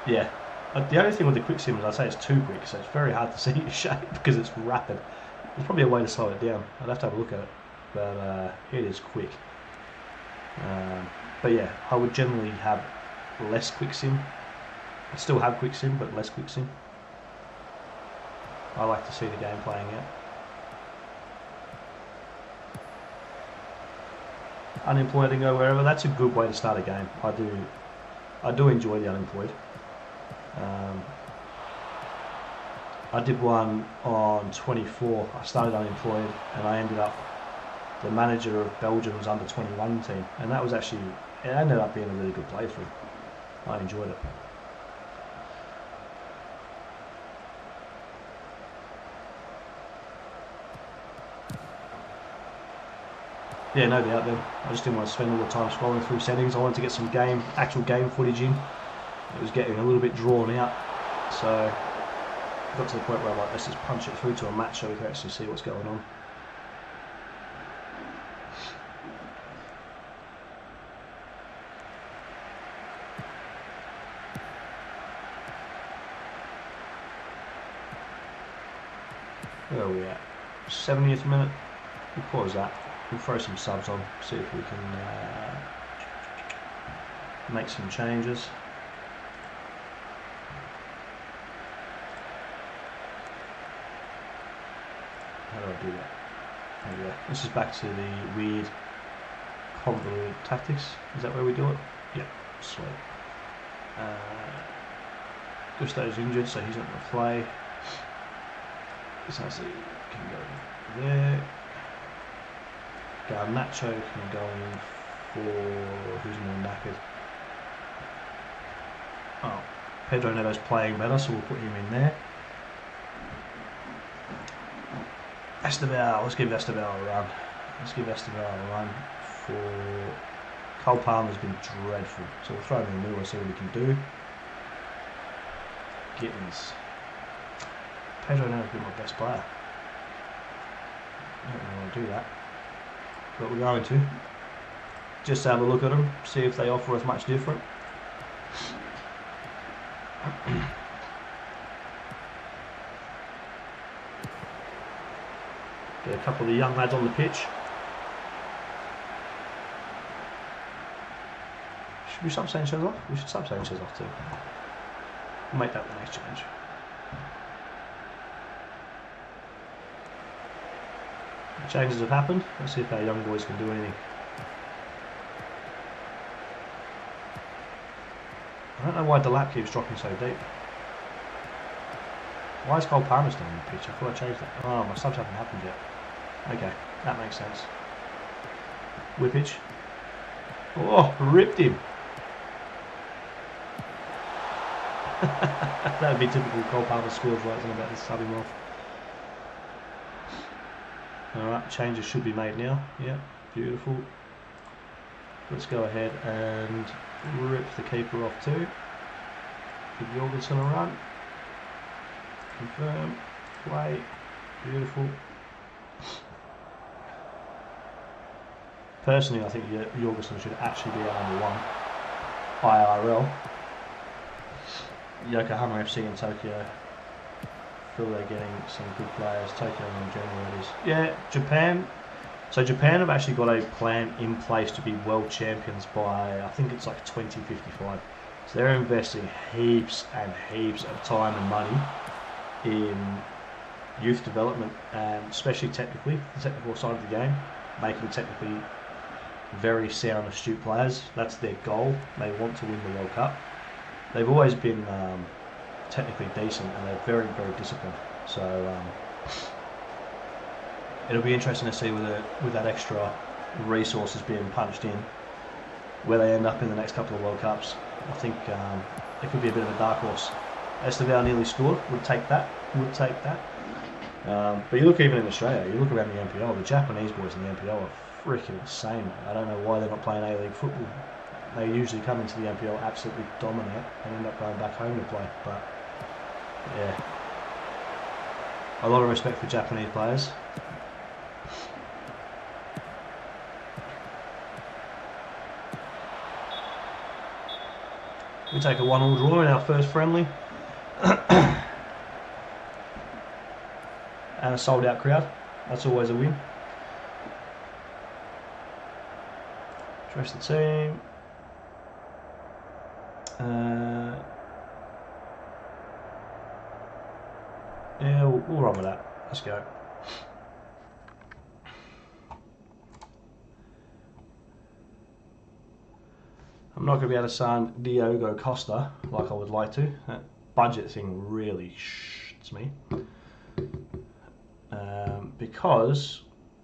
Yeah. The only thing with the quick sim is I'd say it's too quick, so it's very hard to see your shape because it's rapid. There's probably a way to slow it down. I'd have to have a look at it, but it is quick. But yeah, I would generally have less quick sim. I'd still have quick sim, but less quick sim. I like to see the game playing out. Unemployed and go wherever. That's a good way to start a game. I do enjoy the unemployed. I did one on 24. I started unemployed and I ended up the manager of Belgium's under 21 team, and that was actually, it ended up being a really good playthrough. I enjoyed it. Yeah, no doubt then. I just didn't want to spend all the time scrolling through settings. I wanted to get some actual game footage in. It was getting a little bit drawn out, so I got to the point where I'm like, let's just punch it through to a match so we can actually see what's going on. Where are we at? 70th minute? What was that? We'll throw some subs on, see if we can make some changes. How do I do that? There we go. This is back to the weird convoluted tactics. Is that where we do it? Yeah, sweet. Gusto's injured, so he's not going to play. Sassi can go there. Garnacho can go in for who's more knackered. Oh, Pedro Neto's playing better, so we'll put him in there. Estevao, let's give Estevao a run. Let's give Estevao a run for... Cole Palmer's been dreadful, so we'll throw him in the middle and see what we can do. Gittins. Pedro Neto's been my best player. I don't really want to do that, but we're going to. Just have a look at them, see if they offer us much different. Get a couple of the young lads on the pitch. Should we sub Sanchez off? We should sub Sanchez off too. We'll make that the next change. The changes have happened. Let's see if our young boys can do anything. I don't know why Delap keeps dropping so deep. Why is Cole Palmer still on the pitch? I thought I changed that. Oh, my subs haven't happened yet. Okay, that makes sense. Whippage. Oh, ripped him. That would be typical Cole Palmer scores right as I'm about to sub him off. Alright, changes should be made now. Yeah, beautiful. Let's go ahead and rip the keeper off too. Give Jorgensen a run. Confirm. Play. Beautiful. Personally, I think Jorgensen should actually be our number one. IRL. Yokohama FC in Tokyo. Feel they're getting some good players. Tokyo in general it is. Yeah, Japan. So Japan have actually got a plan in place to be world champions by, I think it's like 2055. So they're investing heaps and heaps of time and money in youth development, and especially technically, the technical side of the game, making technically very sound, astute players. That's their goal. They want to win the World Cup. They've always been technically decent, and they're very, very disciplined. So it'll be interesting to see with that extra resources being punched in, where they end up in the next couple of World Cups. I think it could be a bit of a dark horse. Estevao nearly scored. Would take that. Would take that. But you look even in Australia, you look around the NPL, the Japanese boys in the NPL are freaking insane. I don't know why they're not playing A-League football. They usually come into the NPL, absolutely dominate, and end up going back home to play. But yeah, a lot of respect for Japanese players. We take a 1-1 draw in our first friendly. And a sold out crowd. That's always a win. Dress the team. Yeah, we'll run with that. Let's go. I'm not going to be able to sign Diogo Costa like I would like to. That budget thing really shits me. Because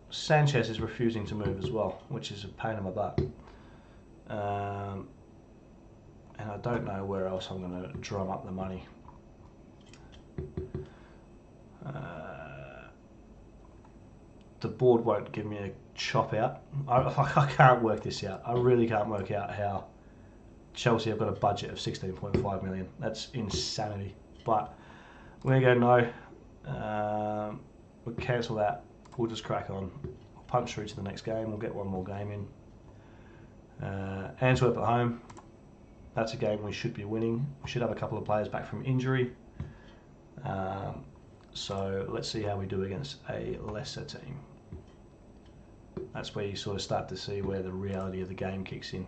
Sanchez is refusing to move as well, which is a pain in my butt. And I don't know where else I'm going to drum up the money. The board won't give me a chop out. I can't work this out. I really can't work out how Chelsea have got a budget of 16.5 million. That's insanity. But we're going to go, no. We'll cancel that. We'll just crack on. We'll punch through to the next game. We'll get one more game in. Antwerp at home. That's a game we should be winning. We should have a couple of players back from injury. So let's see how we do against a lesser team. That's where you sort of start to see where the reality of the game kicks in.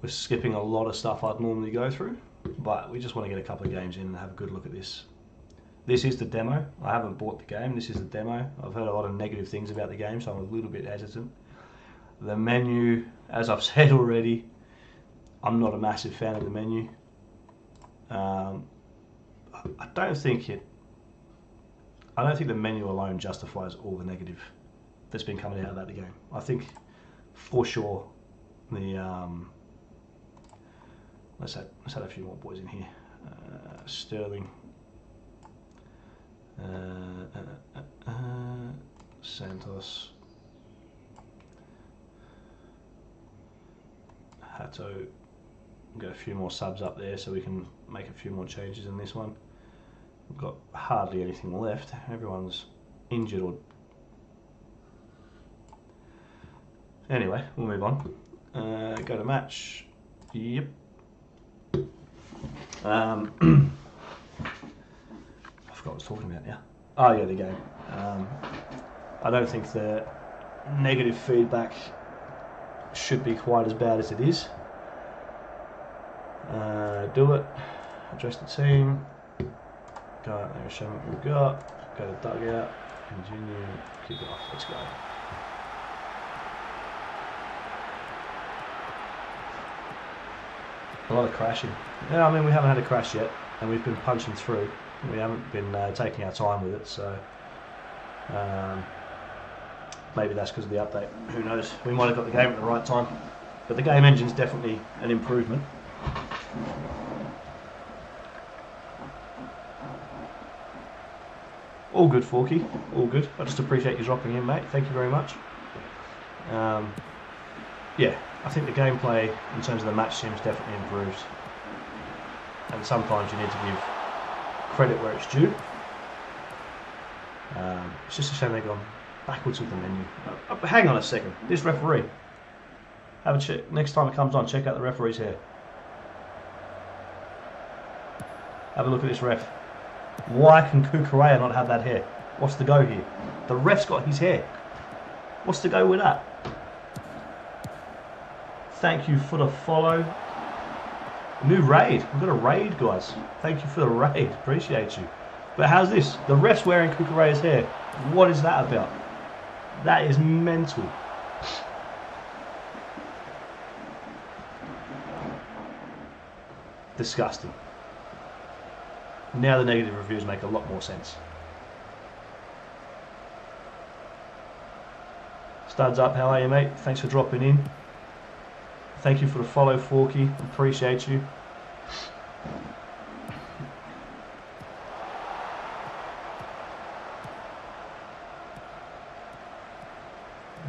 We're skipping a lot of stuff I'd normally go through, but we just want to get a couple of games in and have a good look at this. This is the demo. I haven't bought the game. This is the demo. I've heard a lot of negative things about the game, so I'm a little bit hesitant. The menu, as I've said already, I'm not a massive fan of the menu. I don't think the menu alone justifies all the negative that's been coming out about the game. I think, for sure, the let's add a few more boys in here. Sterling, Santos, Hato. Get a few more subs up there so we can make a few more changes in this one. We've got hardly anything left. Everyone's injured or... Anyway, we'll move on. Go to match. Yep. I forgot what I was talking about now. Oh yeah, the game. I don't think the negative feedback should be quite as bad as it is. Do it. Address the team. Go out there, show what we've got. Go to dugout. Continue. Kick it off. Let's go. A lot of crashing. Yeah, I mean, we haven't had a crash yet, and we've been punching through. We haven't been taking our time with it, so maybe that's because of the update. Who knows? We might have got the game at the right time. But the game engine's definitely an improvement. All good, Forky. All good. I just appreciate you dropping in, mate. Thank you very much. Yeah, I think the gameplay in terms of the match sims definitely improves. And sometimes you need to give credit where it's due. It's just a shame they've gone backwards with the menu. Hang on a second. This referee. Have a check. Next time it comes on, check out the referee's hair. Have a look at this ref. Why can Cucurella not have that hair? What's the go here? The ref's got his hair. What's the go with that? Thank you for the follow. New raid. We've got a raid, guys. Thank you for the raid. Appreciate you. But how's this? The ref's wearing Cucurella's hair. What is that about? That is mental. Disgusting. Now the negative reviews make a lot more sense. Studs up, how are you, mate? Thanks for dropping in. Thank you for the follow, Forky. Appreciate you.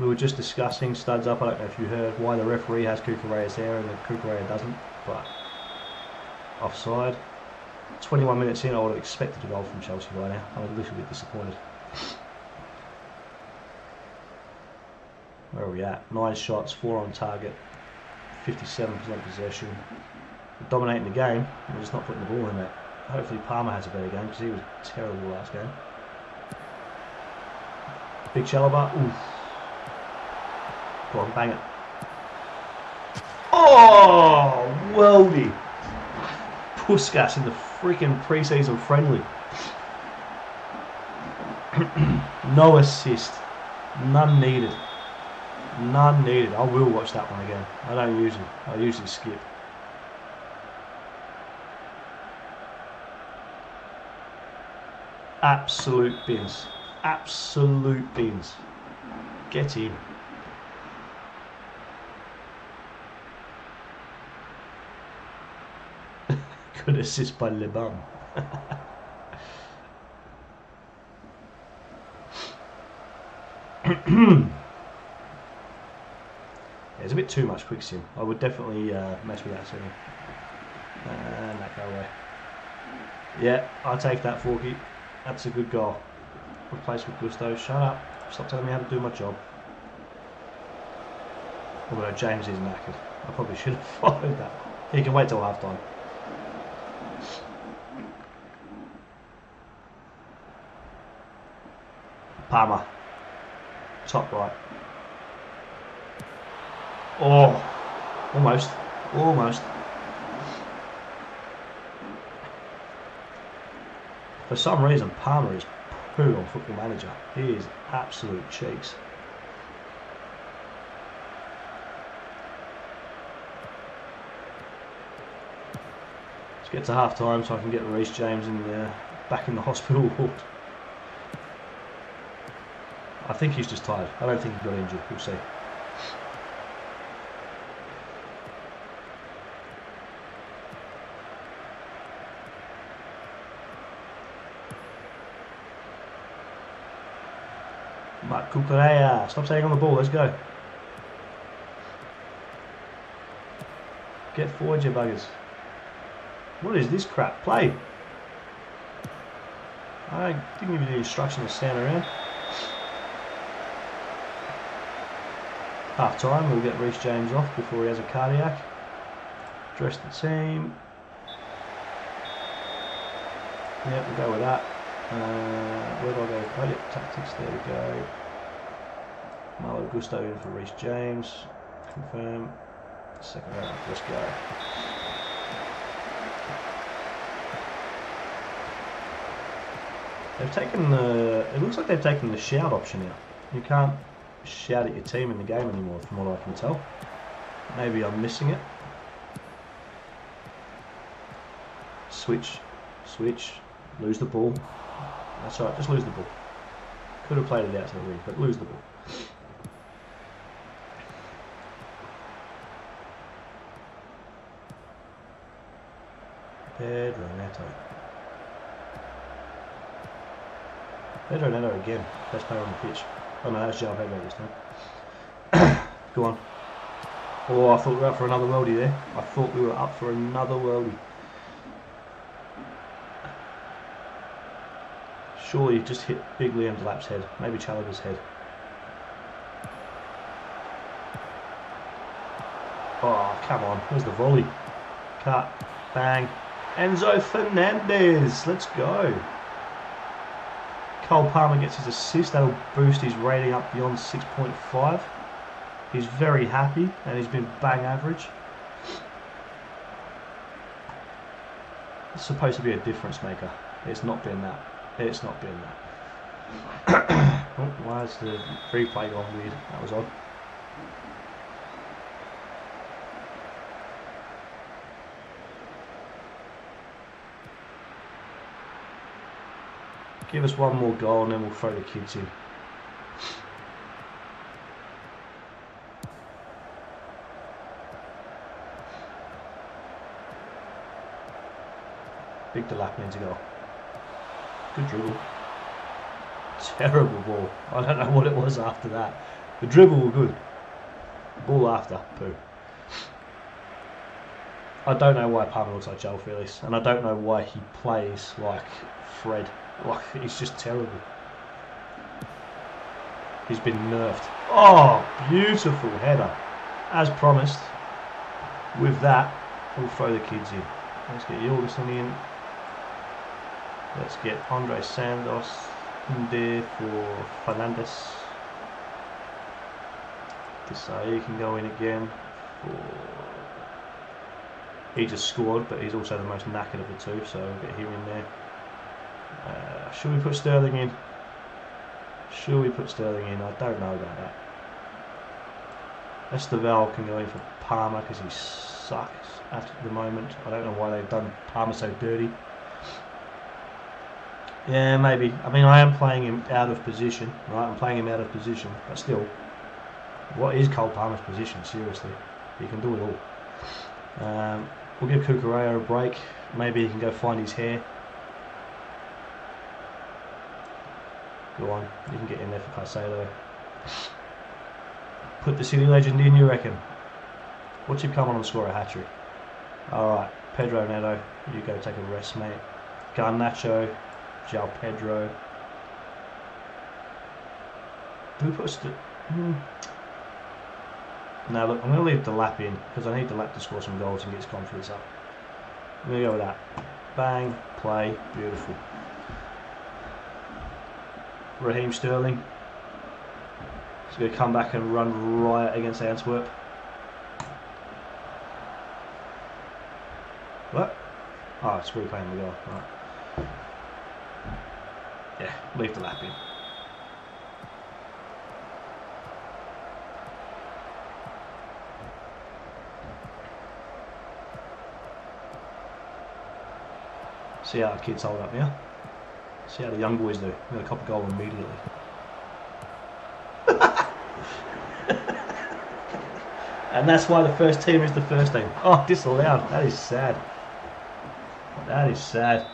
We were just discussing, Studs up, I don't know if you heard, why the referee has Cucurella's hair and the Cucurella doesn't, but offside. 21 minutes in, I would have expected a goal from Chelsea by now. I'm a little bit disappointed. Where are we at? 9 shots, 4 on target, 57% possession. We're dominating the game, we're just not putting the ball in it. Hopefully Palmer has a better game because he was terrible last game. Big Chalobah, oof. Go on, bang it. Oh, worldy. Puskas in the freaking pre-season friendly. No assist. None needed. None needed. I will watch that one again. I don't usually. I usually skip. Absolute bins. Absolute bins. Get in. Good assist by Le Bum. It's a bit too much quick sim. I would definitely mess with that setting. And that go away. Yeah, I'll take that, Forky. That's a good goal. Replace with Gusto. Shut up. Stop telling me how to do my job. Although James is knackered. I probably should have followed that. He can wait till half time. Palmer. Top right. Oh, almost. Almost. For some reason, Palmer is poo on Football Manager. He is absolute cheeks. Let's get to half time so I can get Reece James back in the hospital ward. I think he's just tired. I don't think he got injured. We'll see. Marc Cucurella, stop staying on the ball, let's go. Get forward, you buggers. What is this crap? Play! I didn't give you the instruction to stand around. Half time, we'll get Reece James off before he has a cardiac. Dress the team. Yeah, we'll go with that. Where do I go? Oh, yeah, tactics, there we go. Malo Gusto in for Reece James. Confirm. Second round, let's go. They've taken the. It looks like they've taken the shout option out. You can't shout at your team in the game anymore, from what I can tell. Maybe I'm missing it. Switch, switch, lose the ball. That's alright, just lose the ball. Could have played it out to the wing, but lose the ball. Pedro Neto. Pedro Neto again, best player on the pitch. Oh no, that's João Pedro this time. Go on. Oh, I thought we were up for another worldie there. I thought we were up for another worldie. Surely just hit big Liam Delap's head. Maybe Chalobah's head. Oh, come on. Where's the volley? Cut. Bang. Enzo Fernandez. Let's go. Cole Palmer gets his assist. That'll boost his rating up beyond 6.5. He's very happy and he's been bang average. It's supposed to be a difference maker. It's not been that. It's not been that. Oh, why is the replay gone weird? That was odd. Give us one more goal and then we'll throw the kids in. Big Delap needs a goal. Good dribble. Terrible ball. I don't know what it was after that. The dribble was good. Ball after, poo. I don't know why Palmer looks like Joel Felix, and I don't know why he plays like Fred. Like, he's just terrible. He's been nerfed. Oh, beautiful header. As promised. With that, we'll throw the kids in. Let's get Jorgensen in. Let's get Andre Santos in there for Fernandez. Desai can go in again for... He just scored, but he's also the most knackered of the two, so we'll get him in there. Should we put Sterling in? Should we put Sterling in? I don't know about that. Esteval can go in for Palmer because he sucks at the moment. I don't know why they've done Palmer so dirty. Yeah, maybe. I mean, I am playing him out of position, right? I'm playing him out of position, but still, what is Cole Palmer's position? Seriously, he can do it all. We'll give Cucurella a break. Maybe he can go find his hair. Go on, you can get in there for Caicedo. Put the City legend in, you reckon? What's him come on and score a hat-trick? Alright, Pedro Neto, you go take a rest, mate. Garnacho, João Pedro. Who puts the... Now look, I'm going to leave the lap in because I need the lap to score some goals and get his confidence up. I'm going to go with that. Bang, play, beautiful. Raheem Sterling. He's going to come back and run riot against Antwerp. What? Oh, it's replaying the goal. Right. Yeah, leave the lap in. See how the kids hold up now. See how the young boys do. We're going to cop a goal immediately. And that's why the first team is the first team. Oh, disallowed. That is sad. That is sad.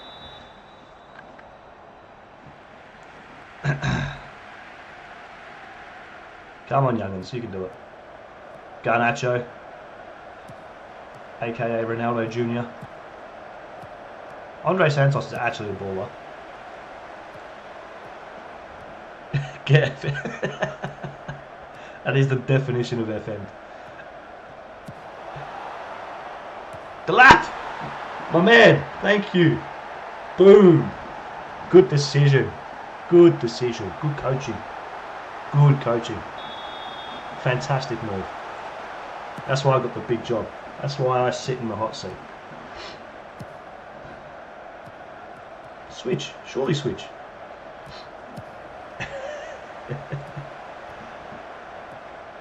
Come on, youngins, you can do it. Garnacho, aka Ronaldo Jr. Andre Santos is actually a baller. Get FM. That is the definition of FM. The lap! My man, thank you. Boom. Good decision. Good decision. Good coaching. Good coaching. Fantastic move. That's why I got the big job. That's why I sit in the hot seat. Switch. Surely switch.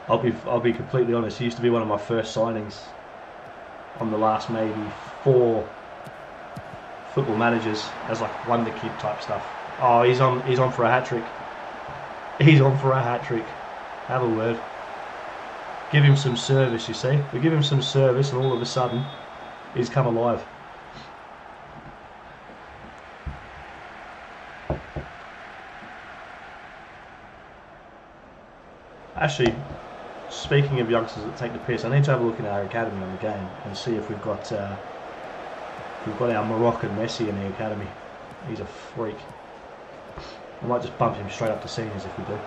I'll be completely honest. He used to be one of my first signings on the last maybe 4 Football Managers as like wonder kid type stuff. Oh, he's on for a hat trick. He's on for a hat trick. Have a word. Give him some service, you see. We give him some service and all of a sudden he's come alive. Actually, speaking of youngsters that take the piss, I need to have a look at our academy on the game and see if we've got our Moroccan Messi in the academy. He's a freak. I might just bump him straight up to seniors if we do.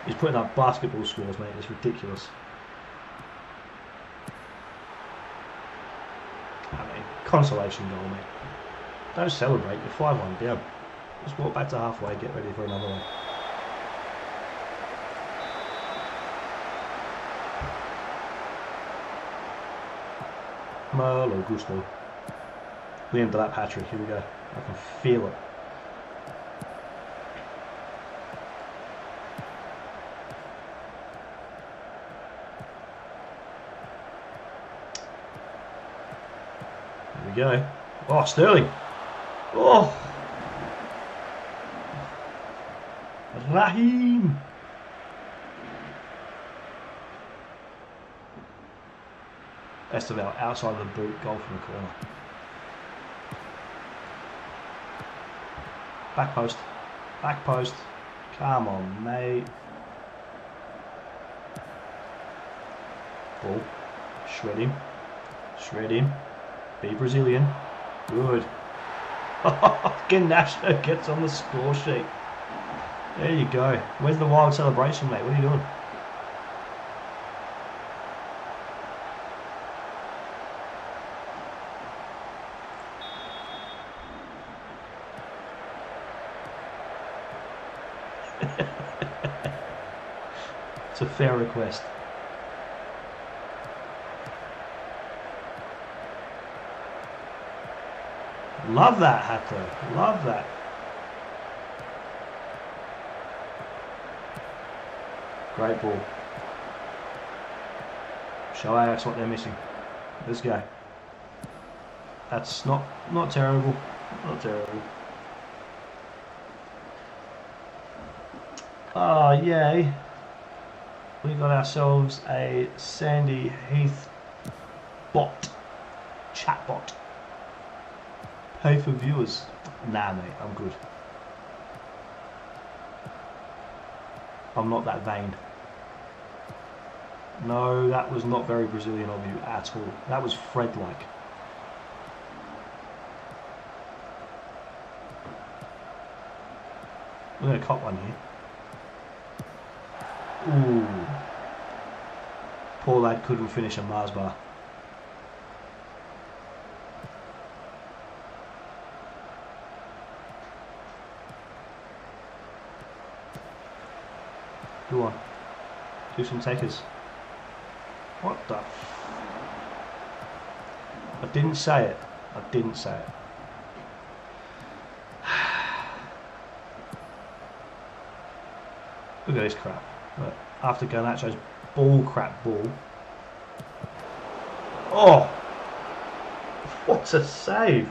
He's putting up basketball scores, mate. It's ridiculous. I mean, consolation goal, mate. Don't celebrate. You're 5-1 down. Just walk back to halfway, get ready for another one. Malo Gusto. Liam Delap hat-trick. Here we go. I can feel it. Here we go. Oh, Sterling. Oh. Raheem. Esteval outside the boot, goal from the corner. Back post. Back post. Come on, mate. Ball. Shred him. Shred him. Be Brazilian. Good. Garnacho gets on the score sheet. There you go. Where's the wild celebration, mate? What are you doing? It's a fair request. Love that, Hato. Love that. Great ball. Show Ajax what they're missing. Let's go. That's not terrible. Not terrible. Oh, yay. We got ourselves a Sandy Heath bot. Chat bot. Pay for viewers. Nah, mate, I'm good. I'm not that vain. No, that was not very Brazilian of you at all. That was Fred-like. We're going to cop one here. Ooh. poor lad couldn't finish a Mars bar. Go on. Do some takers. What the I didn't say it. I didn't say it. Look at this crap. Look, after Garnacho's ball crap ball. Oh! What a save!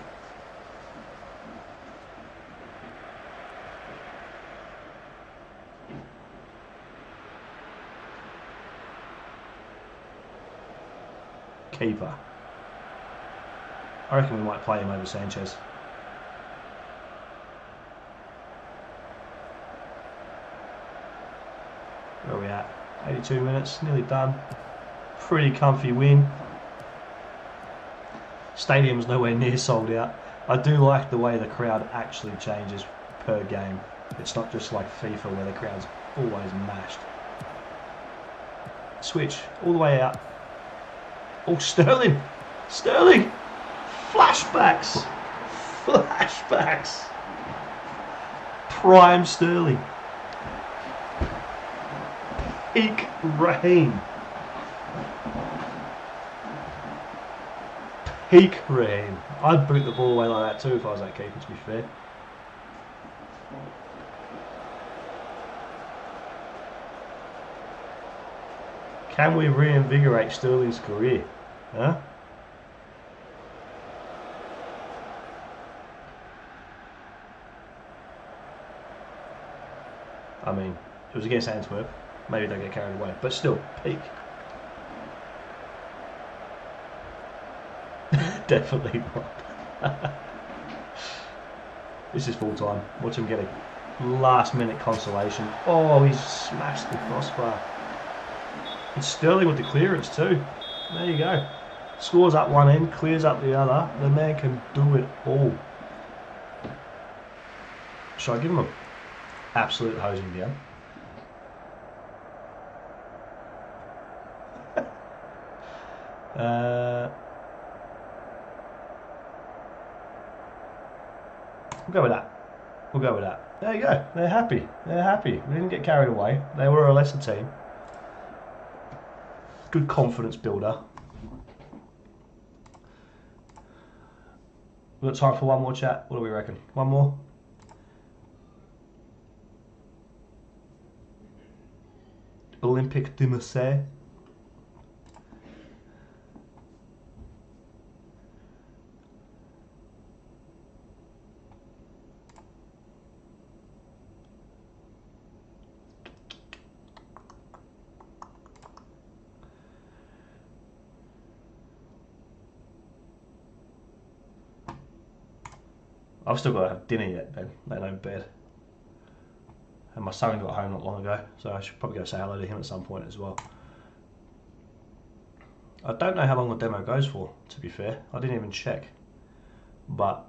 Keeper. I reckon we might play him over Sanchez. Where are we at? 82 minutes, nearly done. Pretty comfy win. Stadium's nowhere near sold out. I do like the way the crowd actually changes per game. It's not just like FIFA where the crowd's always mashed. Switch all the way out. Oh, Sterling! Sterling! Flashbacks! Flashbacks! Prime Sterling. Peak Raheem. Peak Raheem. I'd boot the ball away like that too if I was that keeper, to be fair. Can we reinvigorate Sterling's career? Huh? I mean, it was against Antwerp. Maybe don't get carried away, but still, peak. Definitely not. This is full time. Watch him get a last minute consolation. Oh, he's smashed the crossbar. And Sterling with the clearance too. There you go. Scores up one end, clears up the other. The man can do it all. Should I give him an absolute hosing down? We'll go with that. We'll go with that. There you go. They're happy. They're happy. We didn't get carried away. They were a lesser team. Good confidence builder. We've got time for one more chat. What do we reckon? One more? Olympique de Marseille. I've still got to have dinner yet, Ben, let alone bed. And my son got home not long ago, so I should probably go say hello to him at some point as well. I don't know how long the demo goes for, to be fair. I didn't even check. But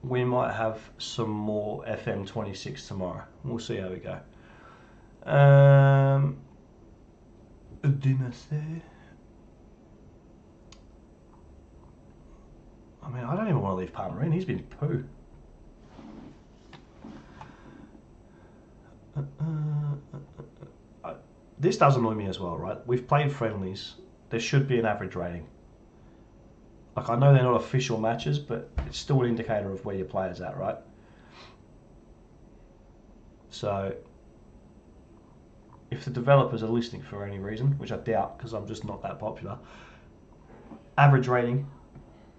we might have some more FM26 tomorrow. We'll see how we go. I mean, I don't even want to leave Palmer in. He's been poo. This does annoy me as well, right? We've played friendlies. There should be an average rating. Like, I know they're not official matches, but it's still an indicator of where your player's at, right? So, if the developers are listening for any reason, which I doubt because I'm just not that popular, average rating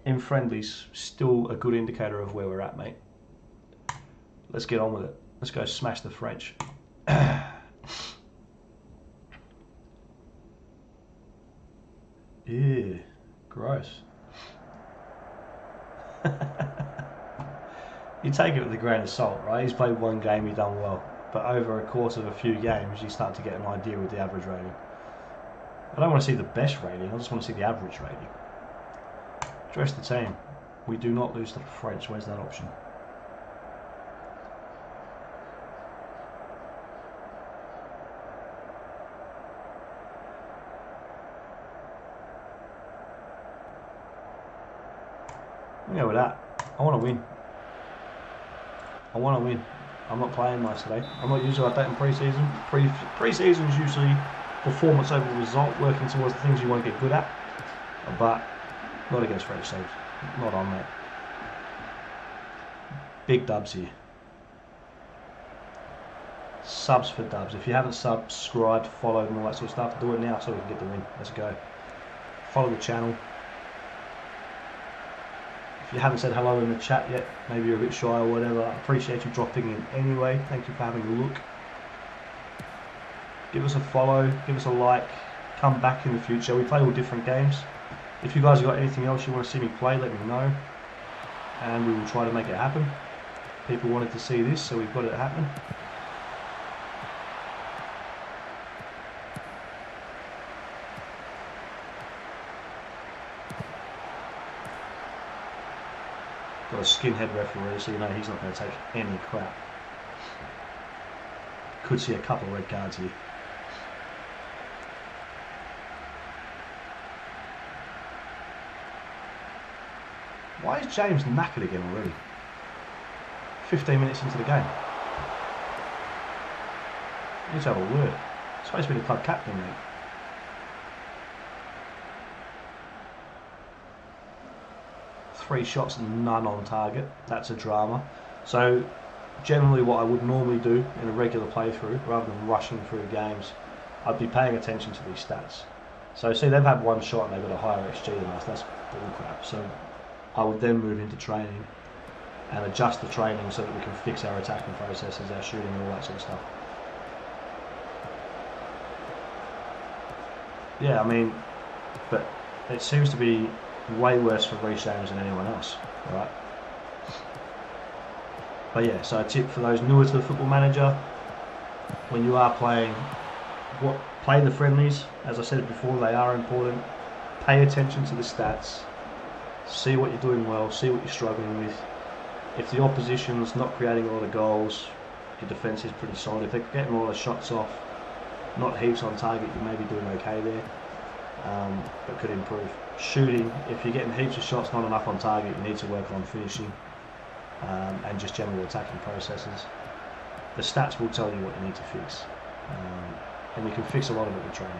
in friendlies still a good indicator of where we're at, mate. Let's get on with it. Let's go smash the French. Ew, gross. You take it with a grain of salt, right? He's played one game, he's done well. But over a course of a few games, you start to get an idea with the average rating. I don't want to see the best rating, I just want to see the average rating. Dress the team. We do not lose to the French. Where's that option? Yeah, with that, I want to win. I want to win. I'm not playing nice today. I'm not usually like that in pre-season. Pre-season is usually performance over result, working towards the things you want to get good at. But not against French teams. Not on, mate. Big dubs here. Subs for dubs. If you haven't subscribed, followed and all that sort of stuff, do it now so we can get the win. Let's go. Follow the channel. If you haven't said hello in the chat yet, maybe you're a bit shy or whatever, I appreciate you dropping in anyway. Thank you for having a look. Give us a follow, give us a like, come back in the future. We play all different games. If you guys have got anything else you want to see me play, let me know. And we will try to make it happen. People wanted to see this, so we've got it happening. Got a skinhead referee, so you know he's not going to take any crap. Could see a couple of red cards here. Why is James knackered again already? 15 minutes into the game. Need to have a word. He's supposed to be the club captain, mate. Three shots and none on target. That's a drama. So generally what I would normally do in a regular playthrough, rather than rushing through games, I'd be paying attention to these stats. So see, they've had one shot and they've got a higher XG than us. That's bullcrap. So I would then move into training and adjust the training so that we can fix our attacking processes, our shooting and all that sort of stuff. Yeah, I mean, but it seems to be way worse for Reece James than anyone else, right? But yeah, so a tip for those newer to the Football Manager, when you are playing, play the friendlies. As I said before, they are important. Pay attention to the stats. See what you're doing well, see what you're struggling with. If the opposition's not creating a lot of goals, your defence is pretty solid. If they're getting a lot of shots off, not heaps on target, you may be doing okay there, but could improve. Shooting, if you're getting heaps of shots, not enough on target, you need to work on finishing and just general attacking processes. The stats will tell you what you need to fix, and you can fix a lot of it with training.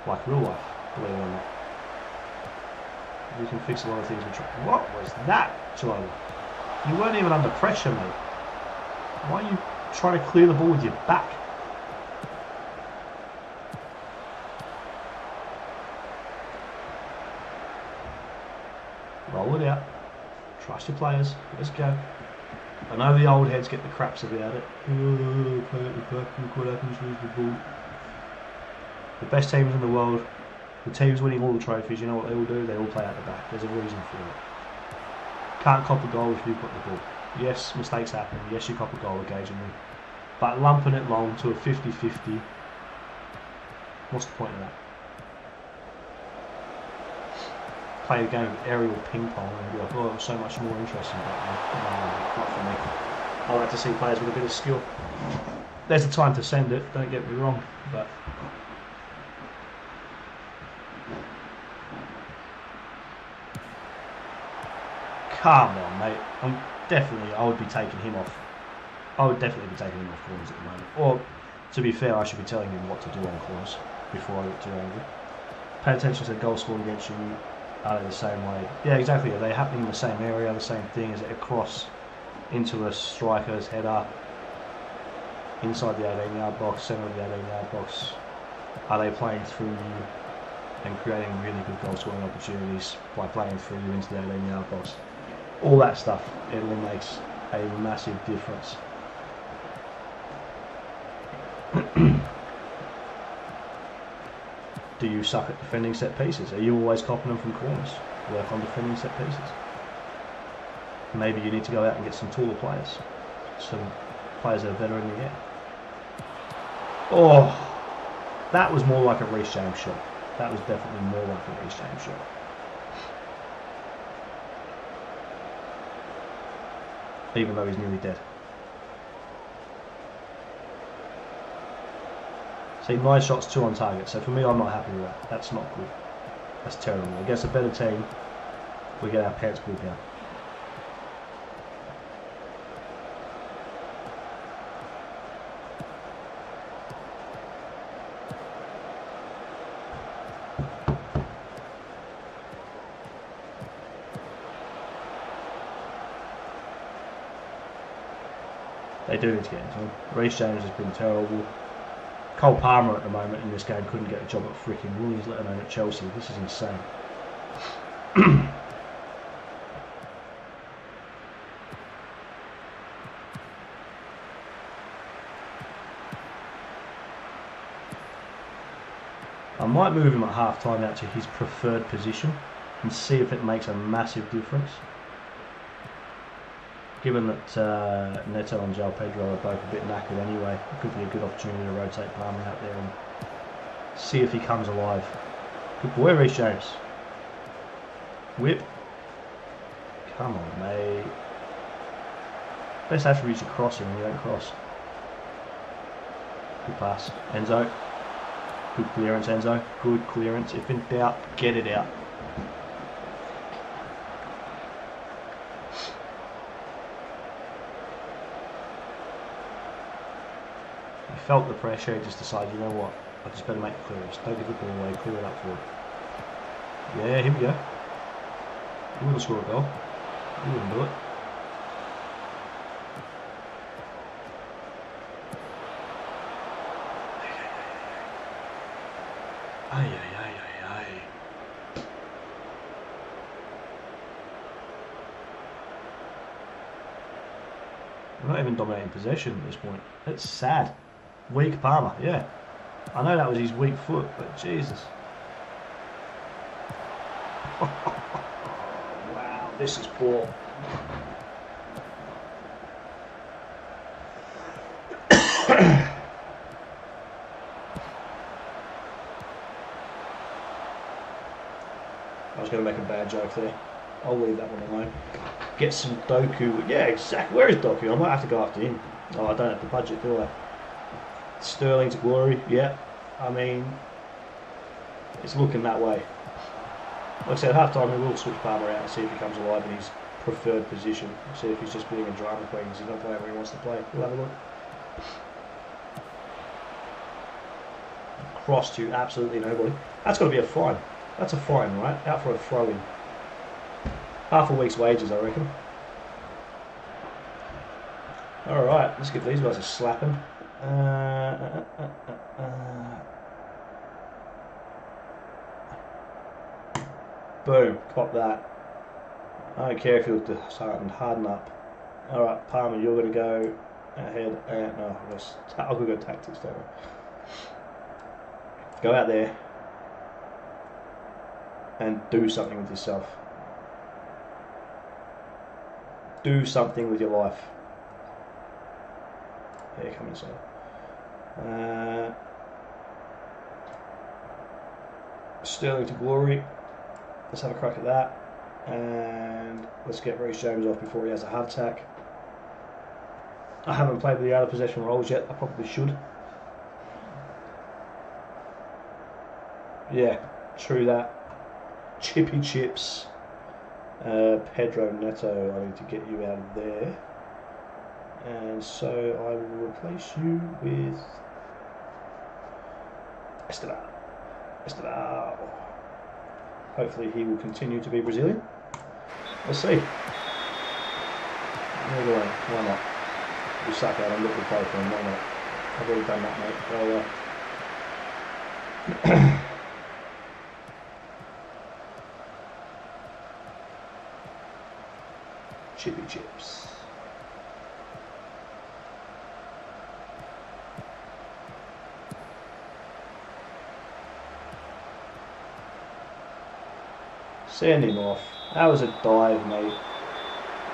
Like real life, believe it or not. You can fix a lot of things with training. What was that, Chihuahua? You weren't even under pressure, mate. Why are you trying to clear the ball with your back? Roll it out. Trust your players. Let's go. I know the old heads get the craps about it. The best teams in the world, the teams winning all the trophies, you know what they all do? They all play out the back. There's a reason for it. Can't cop a goal if you've got the ball. Yes, mistakes happen. Yes, you cop a goal occasionally. But lumping it long to a 50-50, what's the point of that? Play a game of aerial ping pong and be like, oh, it was so much more interesting. But no, not for me. I like to see players with a bit of skill. There's the time to send it, don't get me wrong, but come on, mate. I would be taking him off. I would definitely be taking him off corners at the moment. Or, to be fair, I should be telling him what to do on corners before I get too angry. Pay attention to the goal scored against you. Are they the same way? Yeah, exactly. Are they happening in the same area, the same thing? Is it a cross into a striker's header? Inside the 18-yard box, centre of the 18-yard box? Are they playing through you and creating really good goal scoring opportunities by playing through you into the 18-yard box? All that stuff, it all makes a massive difference. Do you suck at defending set pieces? Are you always copping them from corners? Work on defending set pieces. Maybe you need to go out and get some taller players. Some players that are better in the air. Oh, that was more like a Reece James shot. That was definitely more like a Reece James shot. Even though he's nearly dead. See, 9 shots, 2 on target. So for me, I'm not happy with that. That's not good. That's terrible. Against a better team, we get our pants pulled down. They do need to get into him. Reece James has been terrible. Cole Palmer at the moment in this game couldn't get a job at freaking Woolies, let alone at Chelsea. This is insane. I might move him at half time out to his preferred position and see if it makes a massive difference. Given that Neto and João Pedro are both a bit knackered anyway, it could be a good opportunity to rotate Palmer out there and see if he comes alive. Good boy, Reece James. Whip. Come on, mate. Best attributes are crossing when you don't cross. Good pass. Enzo. Good clearance, Enzo. Good clearance. If in doubt, get it out. Felt the pressure, just decided, you know what, I just better make the clearance. Don't give the ball away, clear it up forward. Yeah, here we go. You wouldn't score a goal. You wouldn't do it. Ay, ay, ay, ay, ay. We're not even dominating possession at this point. It's sad. Weak Palmer, yeah. I know that was his weak foot, but Jesus. Wow, this is poor. I was going to make a bad joke there. I'll leave that one alone. Get some Doku. Yeah, exactly. Where is Doku? I might have to go after him. Oh, I don't have the budget, do I? Sterling to glory, yeah. I mean, it's looking that way. Like I said, at half time we will switch Palmer out and see if he comes alive in his preferred position. See if he's just being a drama queen because he's not playing where he wants to play. We'll have a look. Cross to absolutely nobody. That's got to be a fine. That's a fine, right? Out for a throw-in. Half a week's wages, I reckon. Alright, let's give these guys a slapping. Boom, cop that. I don't care if you look to harden up. Alright, Palmer, you're going to go ahead and... No, I'll go tactics, don't I? Go out there and do something with yourself. Do something with your life. Yeah, come inside. Sterling to glory. Let's have a crack at that. And let's get Reece James off before he has a heart attack. I haven't played with the out of possession roles yet. I probably should. Yeah, true that. Chippy Chips. Pedro Neto, I need to get you out of there. And so I will replace you with Esteban. Esteban. Hopefully he will continue to be Brazilian. Let's see. Either way, why not? You suck out and look at play for him, why not? I've already done that, mate. Well, Chippy Chips. Send him off. That was a dive, mate.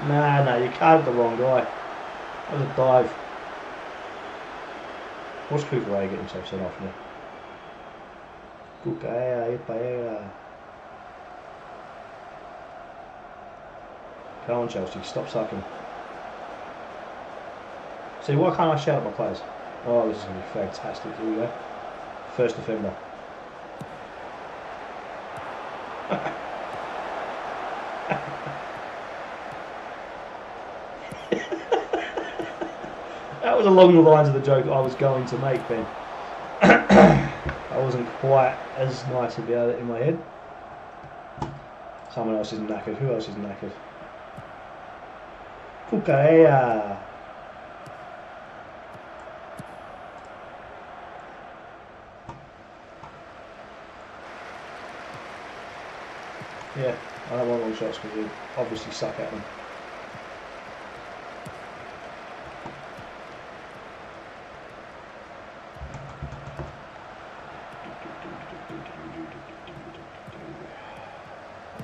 Nah, you carved the wrong guy. That was a dive. Watch Cucurella get himself sent off now. Cucurella. Come on, Chelsea, stop sucking. See, why can't I shout at my players? Oh, this is going to be fantastic. Here we go. First defender. That was along the lines of the joke I was going to make, Ben. I wasn't quite as nice about it in my head. Someone else is knackered. Who else is knackered? Pucarea. Yeah, I don't want long shots because we obviously suck at them.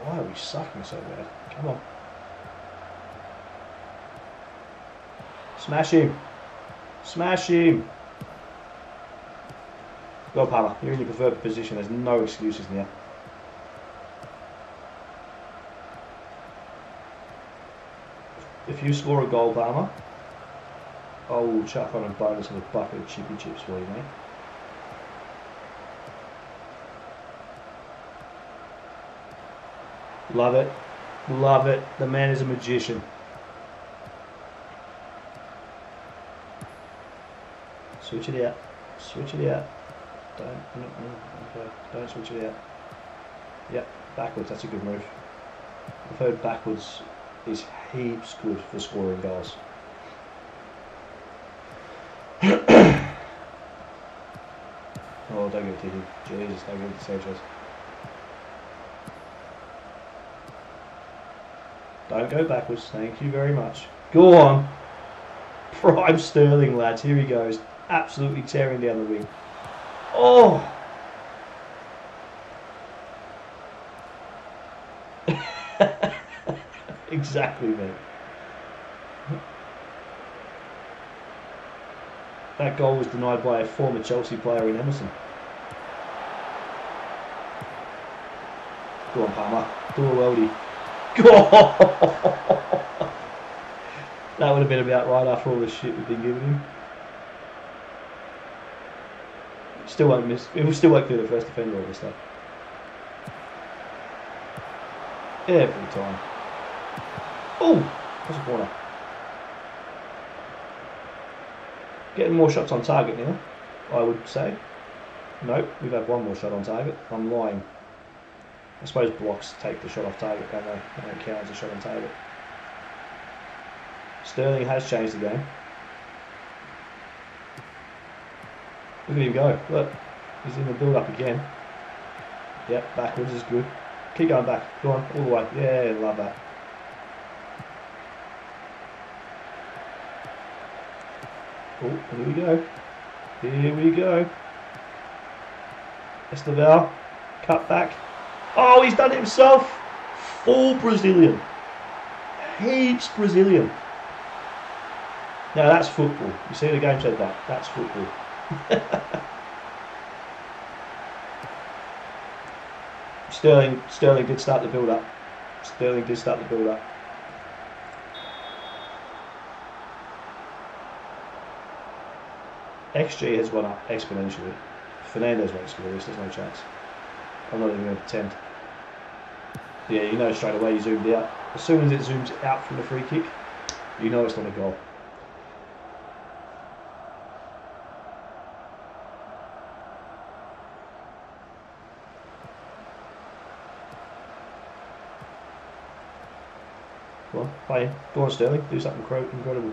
Why are we sucking so bad? Come on. Smash him. Smash him. Go, Palmer. You're in your preferred position. There's no excuses now. If you score a goal, Palmer, I will chuck on a bonus of a bucket of chippy chips for you, mate. Love it. Love it. The man is a magician. Switch it out. Switch it out. Don't switch it out. Yep, backwards. That's a good move. I've heard backwards is heaps good for scoring goals. Oh, don't give it to him. Jesus, don't give it to Sanchez. Don't go backwards. Thank you very much. Go on. Prime Sterling, lads. Here he goes. Absolutely tearing down the wing. Oh! Exactly, mate. That goal was denied by a former Chelsea player in Emerson. Go on, Palmer. Do a worldie. That would have been about right after all the shit we've been giving him. Still won't miss. It will still won't clear the first defender all this stuff. Every time. Oh, that's a corner. Getting more shots on target now, I would say. Nope, we've had one more shot on target. I'm lying. I suppose blocks take the shot off target, don't they? They don't count as a shot on target. Sterling has changed the game. Look at him go. Look, he's in the build-up again. Yep, backwards is good. Keep going back. Go on, all the way. Yeah, love that. Oh, here we go. Here we go. Esteval. Cut back. Oh, he's done it himself. Full Brazilian. Heaps Brazilian. Now that's football. You see the game said that. That's football. Sterling did start the build up. Sterling did start the build up. XG has gone up exponentially. Fernandes won't score this, there's no chance. I'm not even going to pretend. Yeah, you know straight away he zoomed out. As soon as it zooms out from the free kick, you know it's not a goal. Go on, play him. Go on, Sterling. Do something incredible.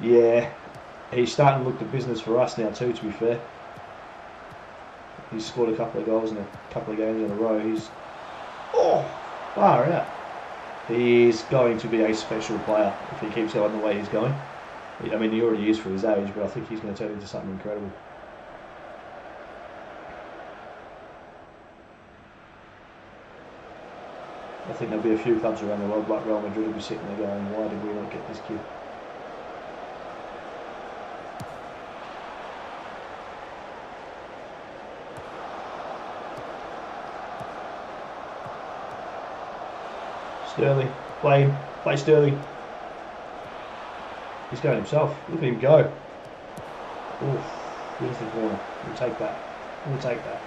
Yeah, he's starting to look the business for us now too, to be fair. He's scored a couple of goals in a couple of games in a row. He's... Oh! Far out. He's going to be a special player if he keeps going the way he's going. I mean, he already is for his age, but I think he's going to turn into something incredible. I think there'll be a few clubs around the world, like Real Madrid, will be sitting there going, why did we not get this kid? Sterling, play Sterling. He's going himself. Look at him go. Oof, into the corner. We'll take that. We'll take that.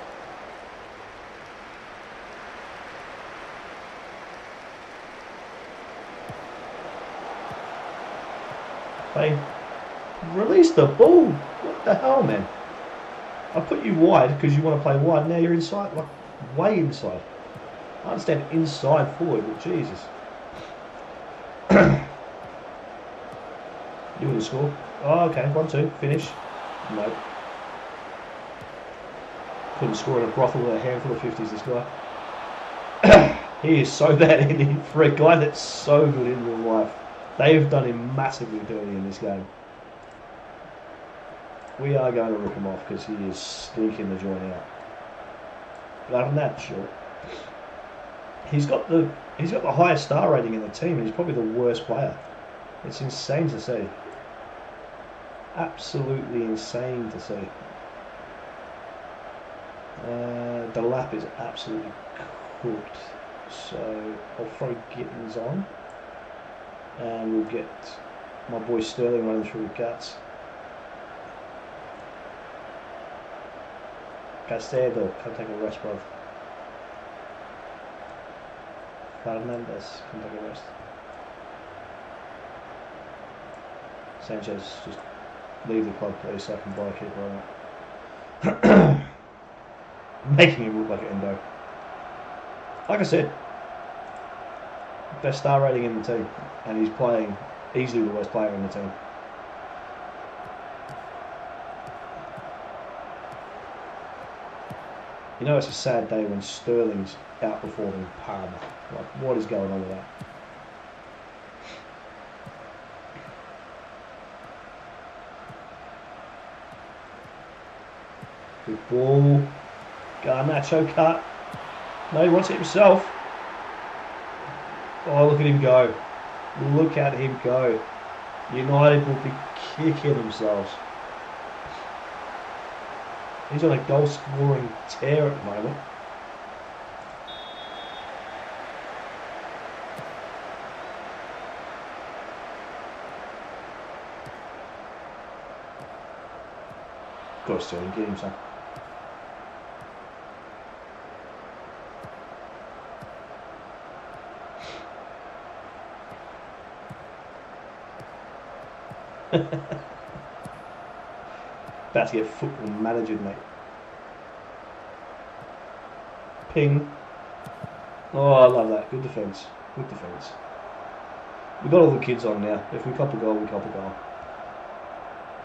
They release the ball. What the hell, man? I put you wide because you want to play wide. Now you're inside, like way inside. I understand inside forward, but Jesus. You want to score? Oh, okay. 1-2. Finish. No. Couldn't score in a brothel with a handful of 50s, this guy. He is so bad in for a guy that's so good in real life. They've done him massively dirty in this game. We are going to rip him off because he is stinking the joint out. But other than that, sure. He's got the highest star rating in the team, and he's probably the worst player. It's insane to see. Absolutely insane to see. The lap is absolutely cooked. So I'll throw Gittins on, and we'll get my boy Sterling running through the guts. Caicedo can take a rest, bro. Fernandez can take a rest. Sanchez, just leave the club, please, so I can buy a keeper on it. Making him look like an endo. Like I said, best star rating in the team, and he's playing easily the worst player in the team. You know, it's a sad day when Sterling's outperforming Palmer. Like, what is going on with that? Good ball. Garnacho cut. No, he wants it himself. Oh, look at him go. Look at him go. United will be kicking themselves. He's on a goal scoring tear at the moment. Go Sterling, get him some. About to get football managered, mate. Ping. Oh, I love that. Good defence. Good defence. We've got all the kids on now. If we cop a goal, we cop a goal.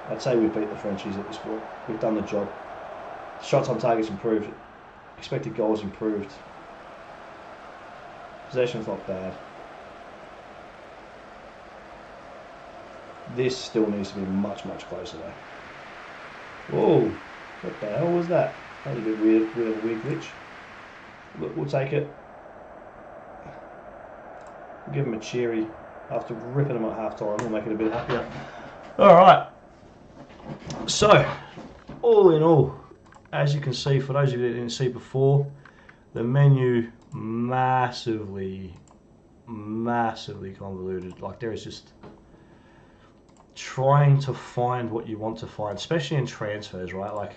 I'd say we've beat the Frenchies at this point. We've done the job. Shots on targets improved. Expected goals improved. Possession's not bad. This still needs to be much, much closer though. Whoa, what the hell was that? That was a bit weird, weird glitch. Look, we'll take it. We'll give him a cheery. After ripping him at half time, we'll make it a bit happier. Alright. So, all in all, as you can see, for those of you that didn't see before, the menu massively convoluted. Like, there is just trying to find what you want to find, especially in transfers, right? Like,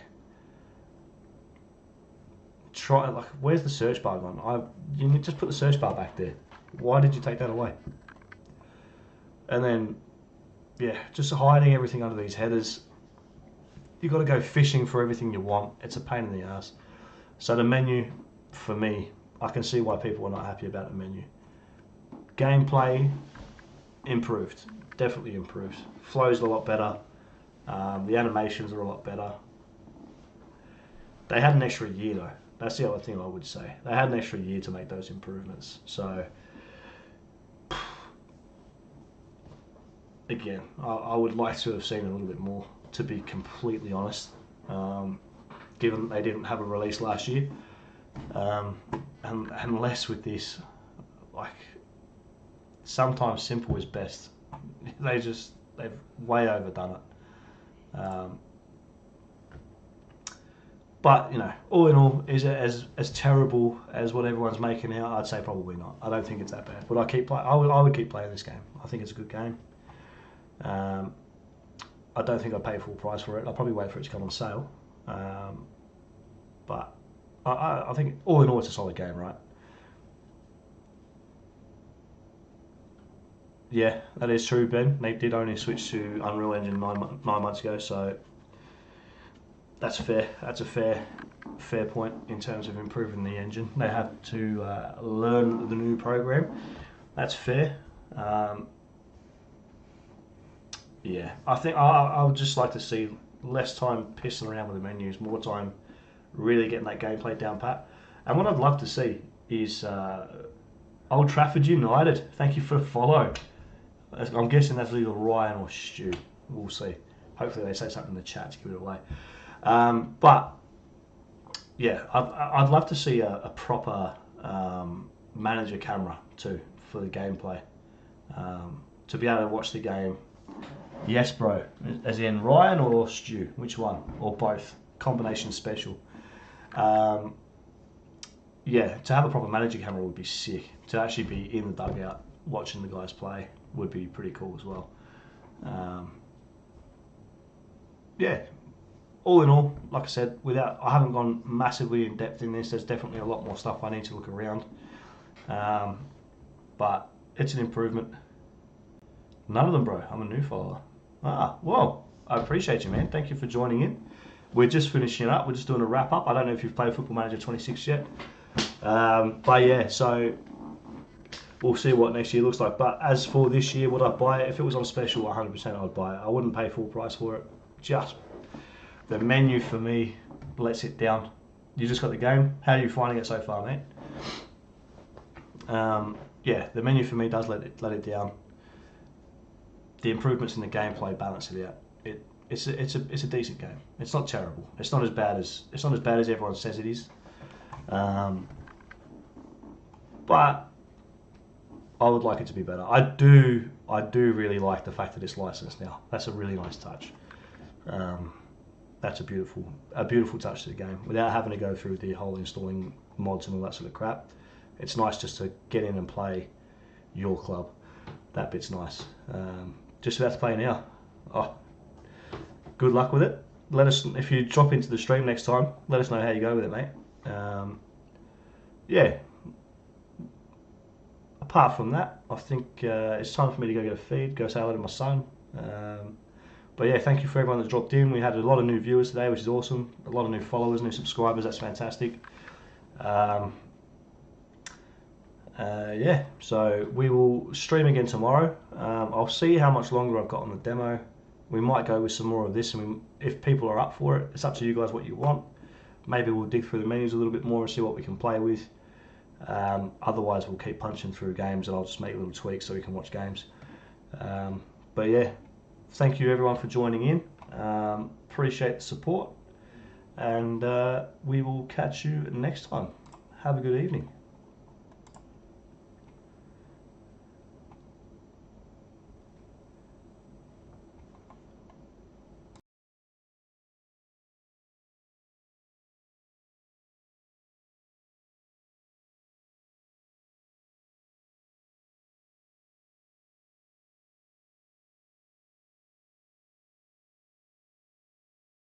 where's the search bar gone? You need to just put the search bar back there. Why did you take that away? And then, yeah, just hiding everything under these headers. You've got to go fishing for everything you want. It's a pain in the ass. So the menu, for me, I can see why people are not happy about the menu. Gameplay, improved. Definitely improved. Flow's a lot better. The animations are a lot better. They had an extra year though. That's the other thing I would say. They had an extra year to make those improvements. So, again, I would like to have seen a little bit more, to be completely honest. Given they didn't have a release last year. And less with this. Like, sometimes simple is best. They've way overdone it. But, you know, all in all, is it as terrible as what everyone's making out? I'd say probably not. I don't think it's that bad. But I would keep playing this game. I think it's a good game. I don't think I'd pay full price for it. I'll probably wait for it to come on sale. But I think all in all, it's a solid game, right? Yeah, that is true, Ben. They did only switch to Unreal Engine 9 months ago, so that's fair. That's a fair point in terms of improving the engine. They have to learn the new program. That's fair. Yeah, I think I would just like to see less time pissing around with the menus, more time really getting that gameplay down pat. And what I'd love to see is Old Trafford United. Thank you for the follow. I'm guessing that's either Ryan or Stu. We'll see. Hopefully they say something in the chat to give it away. But yeah, I'd love to see a proper manager camera too for the gameplay. To be able to watch the game. Yes, bro. As in Ryan or Stu? Which one? Or both? Combination special. Yeah, to have a proper manager camera would be sick. To actually be in the dugout watching the guys play would be pretty cool as well. Yeah, all in all, like I said, I haven't gone massively in depth in this. There's definitely a lot more stuff I need to look around, but it's an improvement. None of them, bro. I'm a new follower. Well, I appreciate you, man. Thank you for joining in. We're just finishing up. We're just doing a wrap up. I don't know if you've played Football Manager 26 yet, but yeah. So we'll see what next year looks like. But as for this year, would I buy it? If it was on special, 100% I'd buy it. I wouldn't pay full price for it. Just the menu for me lets it down. You just got the game. How are you finding it so far, mate? Yeah, the menu for me does let it down. The improvements in the gameplay balance it out. It's a decent game. It's not terrible. It's not as bad as everyone says it is. But I would like it to be better. I do really like the fact that it's licensed now. That's a really nice touch. That's a beautiful touch to the game without having to go through the whole installing mods and all that sort of crap. It's nice just to get in and play your club. That bit's nice. Just about to play now. Oh, good luck with it. Let us, if you drop into the stream next time, let us know how you go with it, mate. Yeah. Apart from that, I think it's time for me to go get a feed, go say hello to my son. But yeah, thank you for everyone that dropped in. We had a lot of new viewers today, which is awesome. A lot of new followers, new subscribers. That's fantastic. Yeah, so we will stream again tomorrow. I'll see how much longer I've got on the demo. We might go with some more of this, and if people are up for it, it's up to you guys what you want. Maybe we'll dig through the menus a little bit more and see what we can play with. Otherwise, we'll keep punching through games, and I'll just make little tweaks so we can watch games. But yeah, thank you everyone for joining in. Appreciate the support, and we will catch you next time. Have a good evening.